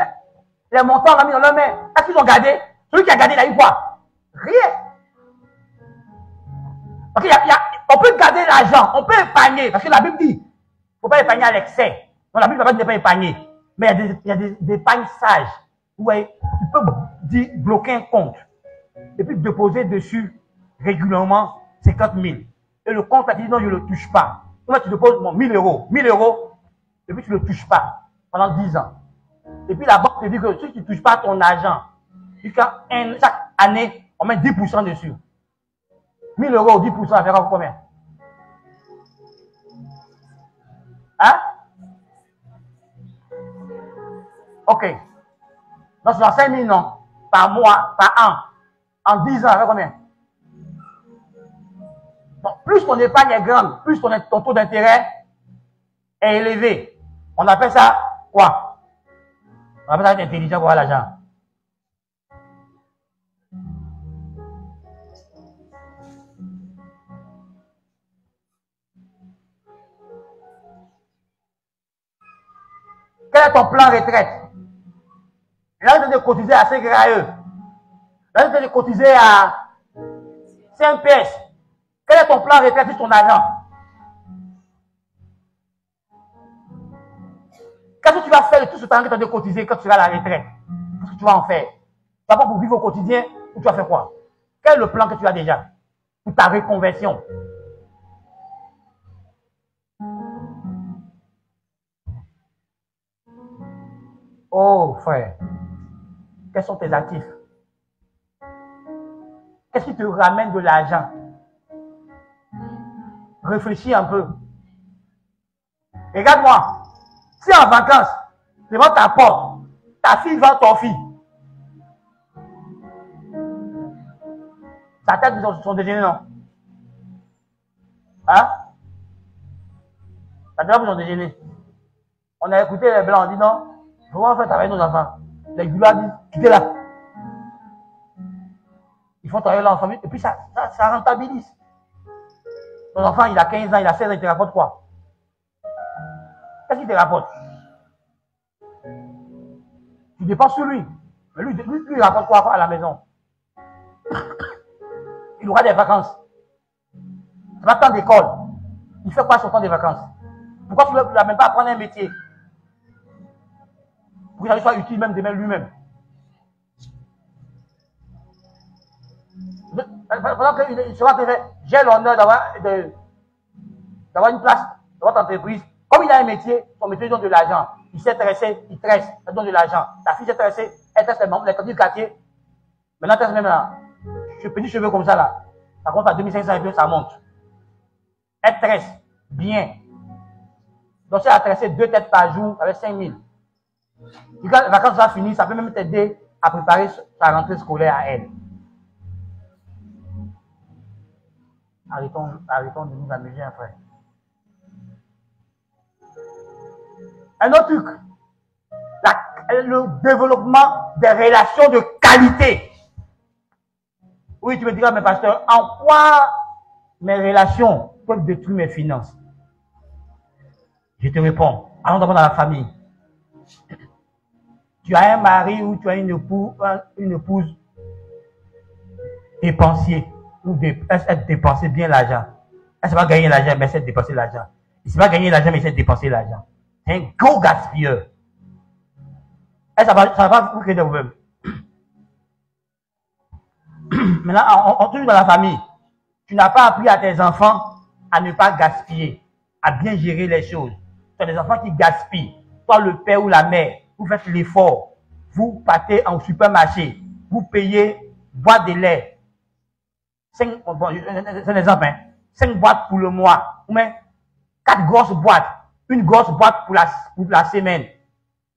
les montants, on l'a mis dans leur main. Est-ce qu'ils ont gardé? Celui qui a gardé, il a eu quoi? Rien. Parce on peut garder l'argent, on peut épargner, parce que la Bible dit, il ne faut pas épargner à l'excès. Donc la Bible ne pas épargner. Mais il y a des épargnes sages. Ouais, tu peux bloquer un compte et puis déposer dessus régulièrement 50 000. Et le compte a dit non, je ne le touche pas. Donc tu déposes 1 000 euros, et puis tu ne le touches pas pendant 10 ans. Et puis la banque te dit que si tu ne touches pas ton argent, chaque année, on met 10% dessus. 1 000 euros, 10%, ça fera combien? Hein? Ok. Donc c'est dans 5 000, non? Par mois, par an. En 10 ans, ça fait combien? Donc, plus ton épargne est grande, plus ton taux d'intérêt est élevé. On appelle ça quoi? On appelle ça être intelligent pour avoir l'argent. Quel est ton plan retraite? Là, tu as de cotiser à 5 RAE. Là, tu as de cotiser à 5 PS. Quel est ton plan retraite sur ton argent? Qu'est-ce que tu vas faire de tout ce temps que tu as de cotiser quand tu vas à la retraite? Qu'est-ce que tu vas en faire? Tu vas pas pour vivre au quotidien ou tu vas faire quoi? Quel est le plan que tu as déjà pour ta reconversion? Oh, frère, quels sont tes actifs? Qu'est-ce qui te ramène de l'argent? réfléchis un peu. Regarde-moi. Si en vacances, devant ta porte, ta fille vend ton fille. Ça t'aide son déjeuner, non? Hein? Ça t'aide pour son déjeuner. On a écouté les blancs, on dit non, comment faire travailler nos enfants? Les goulards disent, quittez là. Ils font travailler leur famille, et puis ça rentabilise. Ton enfant, il a 15 ans, il a 16 ans, il te rapporte quoi? Qu'est-ce qu'il te rapporte? Tu dépenses sur lui. Mais lui, il rapporte quoi à la maison? Il aura des vacances. C'est pas temps d'école. Il fait quoi sur temps des vacances? Pourquoi tu ne l'amènes pas à apprendre un métier? Pour qu'il soit utile même de lui-même. Pendant qu'il sera fait, j'ai l'honneur d'avoir une place dans votre entreprise. Comme il a un métier, son métier donne de l'argent. Il s'est tressé, il tresse, elle donne de l'argent. Ta fille s'est tressée, elle tresse les membres, les quartiers du quartier. Maintenant, tresse même là. Petits cheveux comme ça là. Ça compte à 2500 et puis ça monte. Elle tresse bien. Donc, si elle a tressé 2 têtes par jour avec 5000. Et quand les vacances sont finies, ça peut même t'aider à préparer sa rentrée scolaire à elle. Arrêtons de nous amuser, un frère. Un autre truc, le développement des relations de qualité. Oui, tu me diras, mais pasteur, en quoi mes relations peuvent détruire mes finances? Je te réponds, allons d'abord dans la famille. Tu as un mari ou tu as une épouse dépensier, ou elle dépenser bien l'argent. Elle ne sait pas gagner l'argent, mais elle sait dépenser l'argent. Elle ne sait pas gagner l'argent, mais elle sait dépenser l'argent. C'est un gros gaspilleur. Ça va pas vous créer des problèmes. Maintenant, on touche dans la famille. Tu n'as pas appris à tes enfants à ne pas gaspiller, à bien gérer les choses. Tu as des enfants qui gaspillent. Toi, le père ou la mère, vous faites l'effort. Vous partez en supermarché. Vous payez boîte de lait. C'est un exemple, hein. 5 boîtes pour le mois. Ou même 4 grosses boîtes. Une grosse boîte pour la semaine.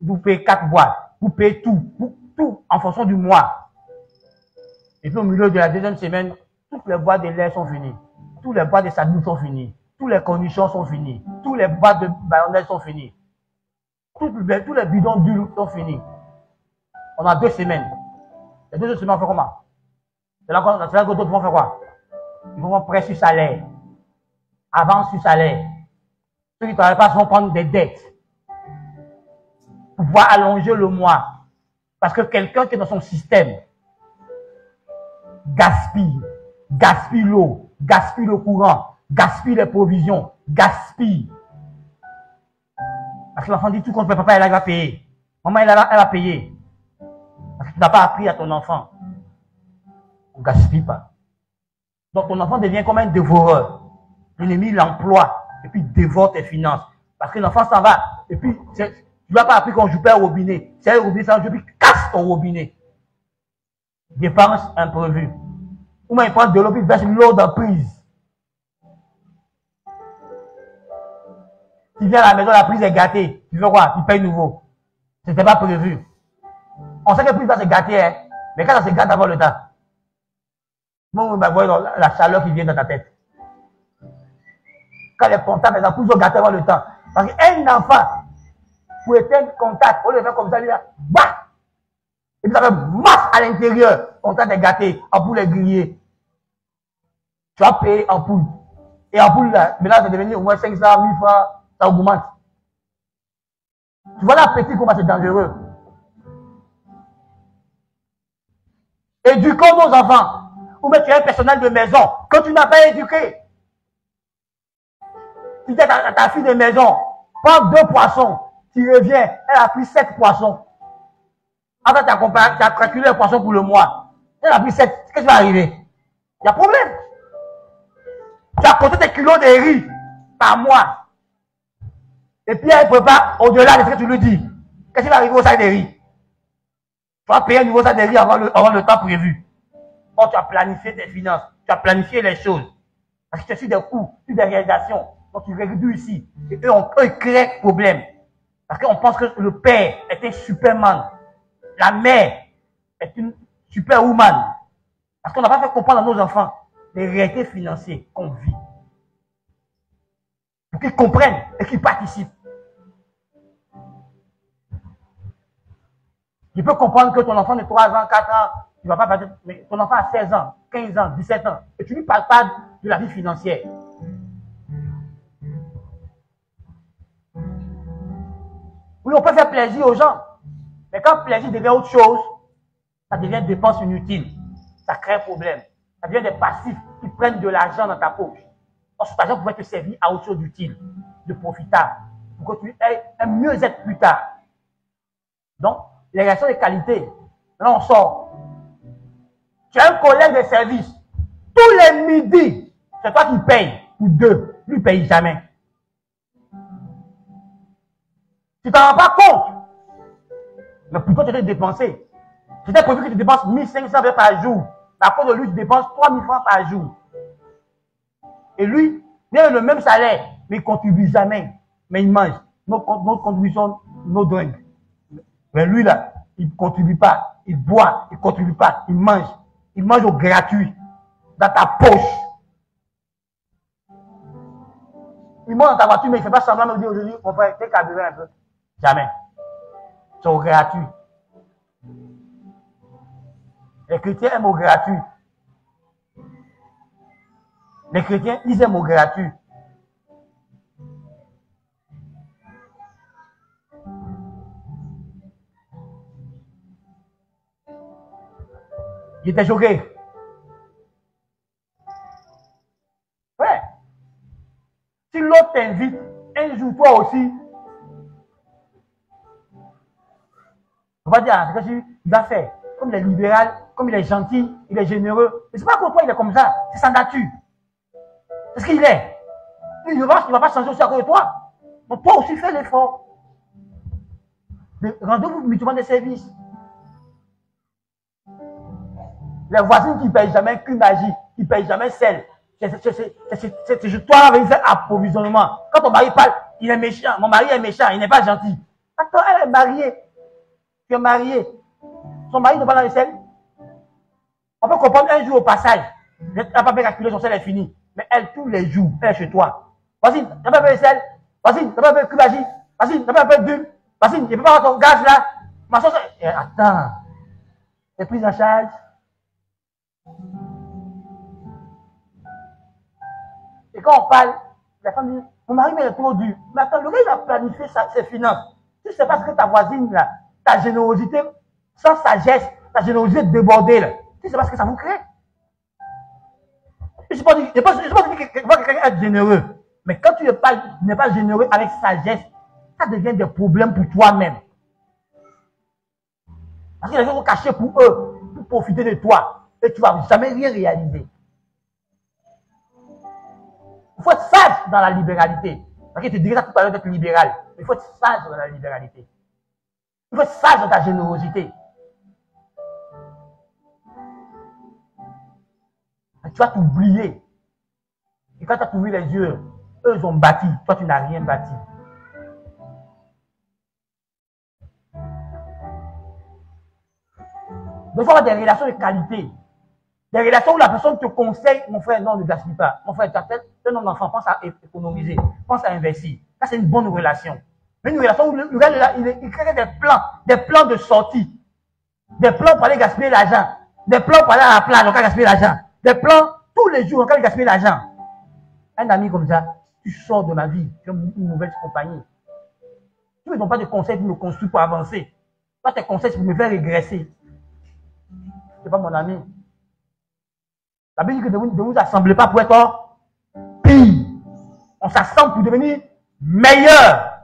Vous payez 4 boîtes. Vous payez tout en fonction du mois. Et puis au milieu de la deuxième semaine, toutes les boîtes de lait sont finies. Toutes les boîtes de sardines sont finies. Tous les cornichons sont finis. Toutes les boîtes de mayonnaise sont finies. Tous les bidons d'huile sont finis. On a 2 semaines. Les 2 semaines, on fait comment? C'est là que d'autres vont faire quoi? Ils vont prêter sur salaire. Avance sur salaire. Ceux qui ne travaillent pas vont prendre des dettes. Pour pouvoir allonger le mois. Parce que quelqu'un qui est dans son système gaspille l'eau, gaspille le courant, gaspille les provisions, gaspille. Parce que l'enfant dit tout contre papa, elle va payer. Maman, elle va payer. Parce que tu n'as pas appris à ton enfant. On ne gaspille pas. Donc ton enfant devient comme un dévoreur. L'ennemi l'emploie et puis dévore tes finances. Parce que l'enfant s'en va. Et puis, tu ne vas pas appris qu'on joue pas au robinet. C'est un robinet, c'est un jeu, puis casse ton robinet. Dépense imprévue. Ou bien il prend de l'eau, puis verse l'eau dans prise. Tu viens à la maison, la prise est gâtée. Tu veux quoi? Tu payes nouveau. Ce n'était pas prévu. On sait que la prise va se gâter, hein? Mais quand ça se gâte avant le temps, bon, bah, voilà la chaleur qui vient dans ta tête. Quand les comptables, les ampoules sont gâtés avant le temps. Parce qu'un enfant, pour éteindre contact, on le fait comme ça, lui, là, bah! Et puis ça fait masse à l'intérieur. Contact est gâté, ampoule est grillée. Tu vas payer ampoule. Et ampoule, là, maintenant, c'est devenu au moins 500, 1000 francs, ça augmente. Tu vois l'appétit, comment c'est dangereux. Éduquons nos enfants. Ou bien tu es un personnel de maison que tu n'as pas éduqué. Tu dis à ta fille de maison, prends 2 poissons, tu reviens, elle a pris 7 poissons. Après, tu as calculé les poissons pour le mois. Elle a pris 7, qu'est-ce qui va arriver? Il y a problème. Tu as compté tes kilos de riz par mois. Et puis elle prépare au-delà de ce que tu lui dis. Qu'est-ce qui va arriver au sac de riz? Tu vas payer un nouveau sac de riz avant le temps prévu. Or, tu as planifié tes finances, tu as planifié les choses. Parce que tu es sur des coûts, sur des réalisations. Donc tu réduis ici. Et eux, ils créent problème. Parce qu'on pense que le père est un superman. La mère est une superwoman. Parce qu'on n'a pas fait comprendre à nos enfants les réalités financières qu'on vit. Pour qu'ils comprennent et qu'ils participent. Tu peux comprendre que ton enfant de 3 ans, 4 ans, tu ne vas pas parler, mais ton enfant a 16 ans, 15 ans, 17 ans, et tu ne lui parles pas de la vie financière. Oui, on peut faire plaisir aux gens, mais quand plaisir devient autre chose, ça devient dépense inutile. Ça crée un problème. Ça devient des passifs qui prennent de l'argent dans ta poche. Or, cet argent pourrait te servir à autre chose d'utile, de profitable, pour que tu aies un mieux-être plus tard. Donc, les relations de qualité, là on sort. Tu as un collègue de service, tous les midis, c'est toi qui payes, ou deux, lui ne paye jamais. Tu ne t'en rends pas compte. Mais pourquoi tu as dépensé? C'était prévu que tu dépenses 1500 francs par jour. À cause de lui, tu dépenses 3000 francs par jour. Et lui, il a le même salaire, mais il ne contribue jamais. Mais il mange. Nos contributions, nos drinks. Mais lui, là, il ne contribue pas. Il boit, il ne contribue pas. Il mange. Il mange au gratuit. Dans ta poche. Il monte dans ta voiture, mais il ne fait pas semblant de me dire aujourd'hui, mon frère, t'es carburé un peu. Jamais. C'est au gratuit. Les chrétiens aiment au gratuit. Les chrétiens, ils aiment au gratuit. Il était choqué. Ouais. Si l'autre t'invite, un jour, toi aussi, on va dire, c'est ce qu'il va faire. Comme il est libéral, comme il est gentil, il est généreux. Mais c'est pas contre toi, il est comme ça. C'est sa nature. C'est ce qu'il est. Il ne va pas changer aussi à cause de toi. Donc toi aussi, fais l'effort. Rendez-vous mutuellement des services. Les voisines qui ne payent jamais qu'une magie, qui ne payent jamais celle. C'est toi avec un approvisionnement. Quand ton mari parle, il est méchant. Mon mari est méchant, il n'est pas gentil. Attends, elle est mariée. Tu es marié. Son mari ne va pas dans les selles. On peut comprendre un jour au passage. Elle n'a pas bien calculé, son sel est fini. Mais elle, tous les jours, elle est chez toi. Vas-y, t'as pas fait de sel. Vas-y, t'as pas fait de cubagie. Vas-y, t'as pas fait de d'huile. Vas-y, je peux pas avoir ton gaz là. Ma sauce. Attends. T'es prise en charge. Et quand on parle, la femme dit, mon mari m'est trop dur. Mais attends, le gars, il a planifié ses finances. Tu sais pas ce que ta voisine là, ta générosité, sans sagesse, ta générosité débordée là. Tu sais pas ce que ça vous crée. Je ne sais pas dire que quelqu'un est généreux. Mais quand tu n'es pas généreux avec sagesse, ça devient des problèmes pour toi-même. Parce que les gens vont cacher pour eux, pour profiter de toi. Et tu ne vas jamais rien réaliser. Il faut être sage dans la libéralité. Parce que tu dirais ça tout à l'heure d'être libéral. Il faut être sage dans la libéralité. Il faut être sage dans ta générosité. Tu vas t'oublier. Et quand tu as ouvert les yeux, eux ils ont bâti, toi tu n'as rien bâti. Donc il faut avoir des relations de qualité. Des relations où la personne te conseille, mon frère, non, ne gaspille pas. Mon frère, tu as un homme d'enfant, pense à économiser, pense à investir. Ça, c'est une bonne relation. Mais une relation où le gars, il crée des plans de sortie. Des plans pour aller gaspiller l'argent. Des plans pour aller à la plage, on va gaspiller l'argent. Des plans, tous les jours, on va gaspiller l'argent. Un ami comme ça, tu sors de ma vie, tu as une mauvaise compagnie. Tu ne me donnes pas de conseils pour me construire, pour avancer. Pas tes conseils pour me faire régresser. Ce n'est pas mon ami. La Bible dit que ne vous assemblez pas pour être pire. On s'assemble pour devenir meilleur.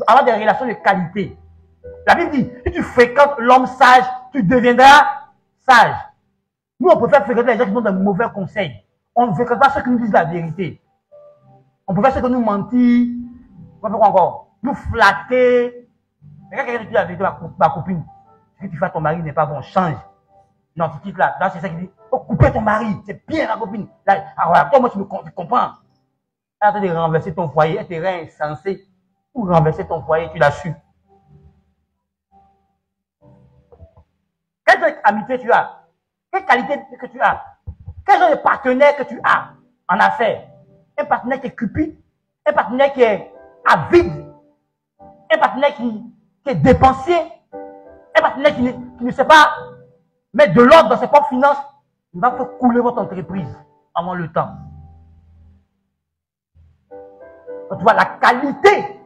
Avoir des relations de qualité. La Bible dit, si tu fréquentes l'homme sage, tu deviendras sage. Nous, on préfère fréquenter les gens qui donnent de mauvais conseils. On ne fréquente pas ceux qui nous disent la vérité. On préfère ceux qui nous mentir. On va faire quoi encore? Nous flatter. Mais quand quelqu'un te dit la vérité, ma copine, ce que tu fais à ton mari n'est pas bon, change. Non, tu quittes là. Là, c'est ça qui dit, oh, couper ton mari, c'est bien, ma copine. Là, alors, toi, moi, tu comprends. Elle a de renverser ton foyer, elle t'est insensé. Ou renverser ton foyer, tu l'as su. Quelle amitié tu as? Quelle qualité que tu as? Quel genre de partenaire que tu as en affaires? Un partenaire qui est cupide, un partenaire qui est avide, un partenaire qui est dépensier, un partenaire qui ne sait pas mettre de l'ordre dans ses propres finances. Il va faire couler votre entreprise avant le temps. Donc, tu vois la qualité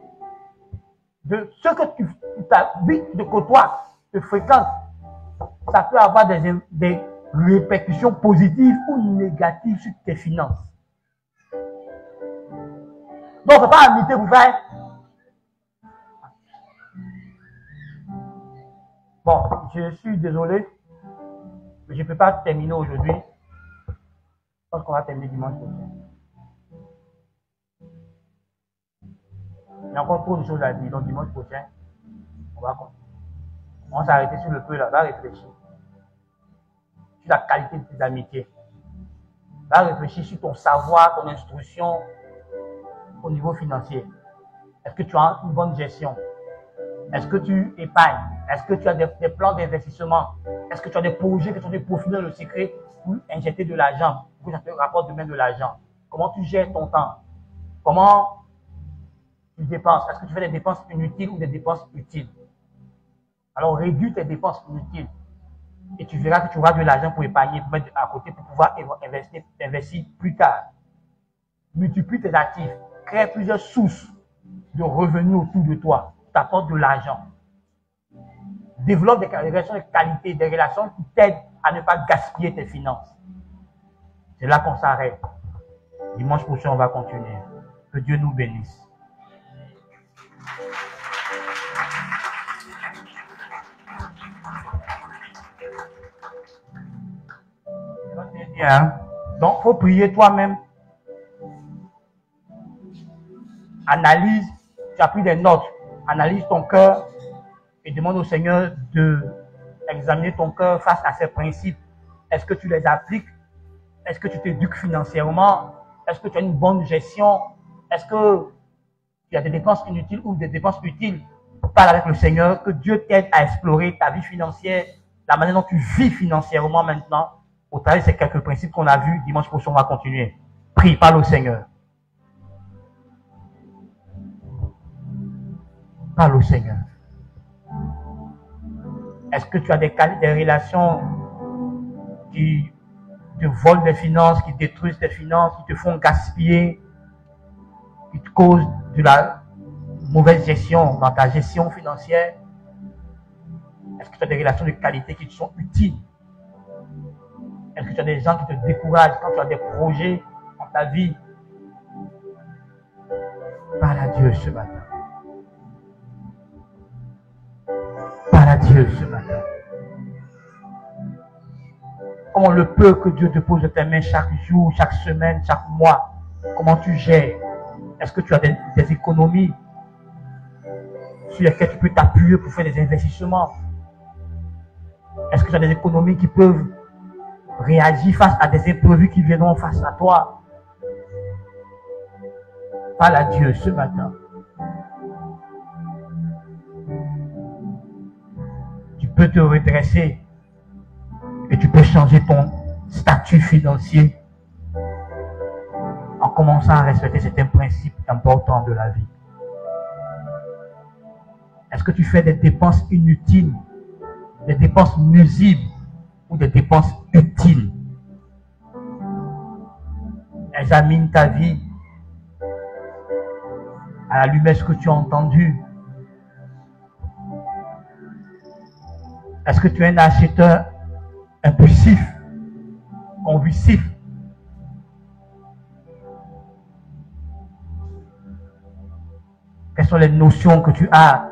de ce que tu habites, de côtoies, de fréquentes. Ça peut avoir des répercussions positives ou négatives sur tes finances. Donc, ce n'est pas amitié vous faire. Bon, je suis désolé, mais je ne peux pas terminer aujourd'hui. Je pense qu'on va terminer dimanche prochain. Il y a encore trop de choses à dire, donc dimanche prochain, on va continuer. On va s'arrêter sur le peu là, on va réfléchir sur la qualité de tes amitiés. On va réfléchir sur ton savoir, ton instruction au niveau financier. Est-ce que tu as une bonne gestion? Est-ce que tu épargnes? Est-ce que tu as des plans d'investissement? Est-ce que tu as des projets qui sont des profils dans le secret pour injecter de l'argent, pour que ça te rapporte demain de l'argent? Comment tu gères ton temps? Comment tu dépenses? Est-ce que tu fais des dépenses inutiles ou des dépenses utiles? Alors réduis tes dépenses inutiles et tu verras que tu auras de l'argent pour épargner, pour mettre à côté pour pouvoir investir plus tard. Multiplie tes actifs, crée plusieurs sources de revenus autour de toi, t'apporte de l'argent. Développe des relations de qualité, des relations qui t'aident à ne pas gaspiller tes finances. C'est là qu'on s'arrête. Dimanche prochain, on va continuer. Que Dieu nous bénisse. Donc, il faut prier toi-même. Analyse, tu as pris des notes. Analyse ton cœur et demande au Seigneur d'examiner ton cœur face à ces principes. Est-ce que tu les appliques? Est-ce que tu t'éduques financièrement? Est-ce que tu as une bonne gestion? Est-ce que tu as des dépenses inutiles ou des dépenses utiles? Parle avec le Seigneur, que Dieu t'aide à explorer ta vie financière, la manière dont tu vis financièrement maintenant. Au travers de ces quelques principes qu'on a vus, dimanche prochain, on va continuer. Prie, parle au Seigneur. Parle au Seigneur. Est-ce que tu as des relations qui te volent des finances, qui détruisent tes finances, qui te font gaspiller, qui te causent de la mauvaise gestion dans ta gestion financière? Est-ce que tu as des relations de qualité qui te sont utiles? Est-ce que tu as des gens qui te découragent quand tu as des projets dans ta vie? Parle à Dieu ce matin. Parle à Dieu ce matin. Comment le peu que Dieu te pose de tes mains chaque jour, chaque semaine, chaque mois, comment tu gères? Est-ce que tu as des économies sur lesquelles tu peux t'appuyer pour faire des investissements? Est-ce que tu as des économies qui peuvent réagir face à des imprévus qui viendront face à toi? Parle à Dieu ce matin. Tu peux te redresser et tu peux changer ton statut financier en commençant à respecter certains principes importants de la vie. Est-ce que tu fais des dépenses inutiles, des dépenses nuisibles ou des dépenses utiles? Examine ta vie à la lumière de ce que tu as entendu. Est-ce que tu es un acheteur impulsif, convulsif? Quelles sont les notions que tu as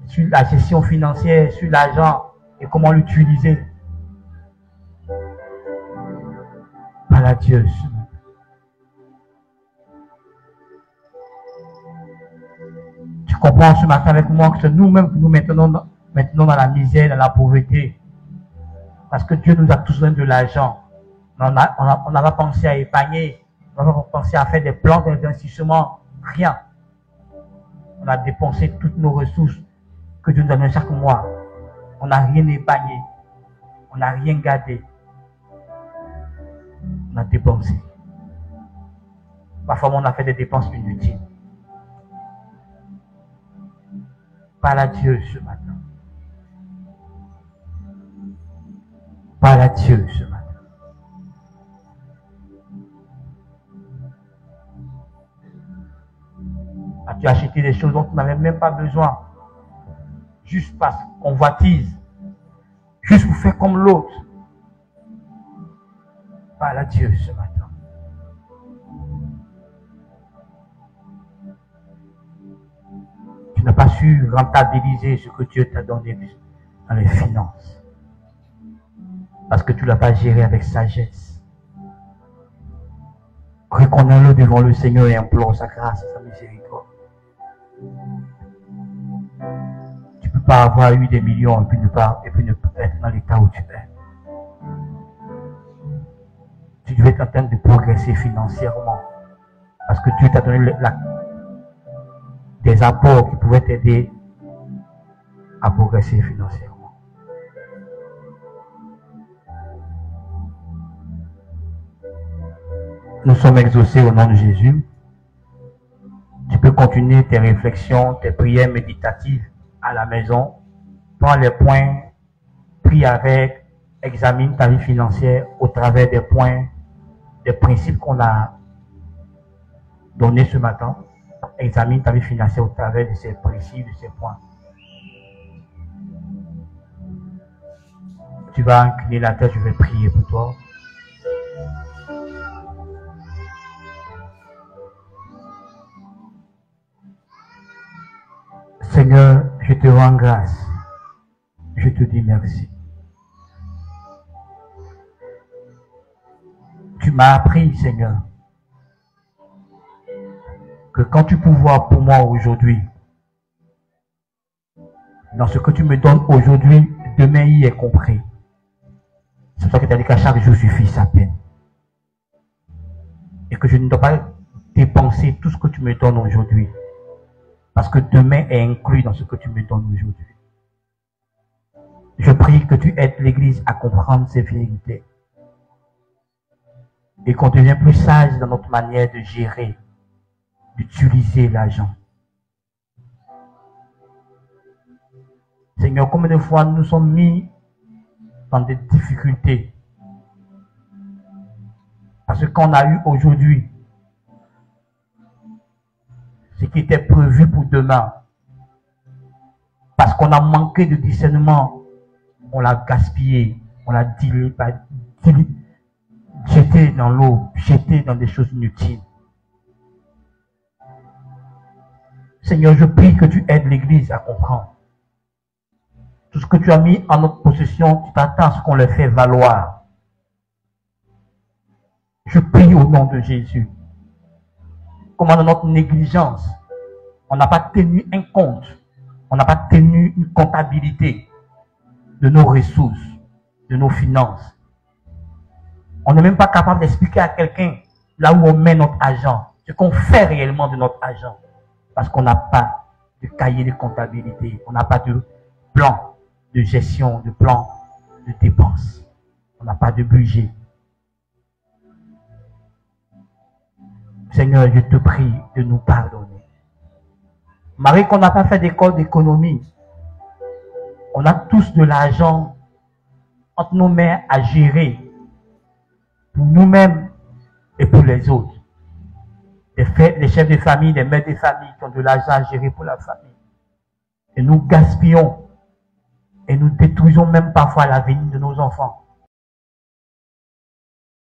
sur la gestion financière, sur l'argent et comment l'utiliser? Parle à Dieu. Tu comprends ce matin avec moi que c'est nous-mêmes que nous mettons dans la misère, dans la pauvreté. Parce que Dieu nous a tous donné de l'argent. On n'a pas pensé à épargner. On n'a pas pensé à faire des plans d'investissement. Rien. On a dépensé toutes nos ressources que Dieu nous a données chaque mois. On n'a rien épargné. On n'a rien gardé. On a dépensé. Parfois, on a fait des dépenses inutiles. Parle à Dieu ce matin. Parle à Dieu ce matin. As-tu acheté des choses dont tu n'avais même pas besoin? Juste parce qu'on convoitise. Juste pour faire comme l'autre. Parle à Dieu ce matin. Tu n'as pas su rentabiliser ce que Dieu t'a donné dans les finances. Parce que tu ne l'as pas géré avec sagesse. Reconnais-le devant le Seigneur et implore sa grâce et sa miséricorde. Tu ne peux pas avoir eu des millions et puis ne pas être dans l'état où tu es. Tu devais être en train de progresser financièrement. Parce que Dieu t'a donné des apports qui pouvaient t'aider à progresser financièrement. Nous sommes exaucés au nom de Jésus. Tu peux continuer tes réflexions, tes prières méditatives à la maison. Prends les points, prie avec, examine ta vie financière au travers des points, des principes qu'on a donnés ce matin. Examine ta vie financière au travers de ces principes, de ces points. Tu vas incliner la tête, je vais prier pour toi. Seigneur, je te rends grâce. Je te dis merci. Tu m'as appris, Seigneur, que quand tu pourvois pour moi aujourd'hui, dans ce que tu me donnes aujourd'hui, demain y est compris. C'est toi qui t'as dit qu'à chaque jour suffit sa peine. Et que je ne dois pas dépenser tout ce que tu me donnes aujourd'hui. Parce que demain est inclus dans ce que tu me donnes aujourd'hui. Je prie que tu aides l'Église à comprendre ces vérités. Et qu'on devienne plus sage dans notre manière de gérer, d'utiliser l'argent. Seigneur, combien de fois nous sommes mis dans des difficultés? Parce que qu'on a eu aujourd'hui, ce qui était prévu pour demain, parce qu'on a manqué de discernement, on l'a gaspillé, on l'a jeté dans l'eau, jeté dans des choses inutiles. Seigneur, je prie que tu aides l'Église à comprendre. Tout ce que tu as mis en notre possession, tu t'attends à ce qu'on le fait valoir. Je prie au nom de Jésus. Comment dans notre négligence, on n'a pas tenu un compte, on n'a pas tenu une comptabilité de nos ressources, de nos finances. On n'est même pas capable d'expliquer à quelqu'un là où on met notre argent, ce qu'on fait réellement de notre argent. Parce qu'on n'a pas de cahier de comptabilité, on n'a pas de plan de gestion, de plan de dépenses. On n'a pas de budget. Seigneur, je te prie de nous pardonner. Marie, qu'on n'a pas fait d'école d'économie, on a tous de l'argent entre nos mains à gérer pour nous-mêmes et pour les autres. Les chefs de famille, les mères de famille qui ont de l'argent à gérer pour la famille. Et nous gaspillons et nous détruisons même parfois l'avenir de nos enfants.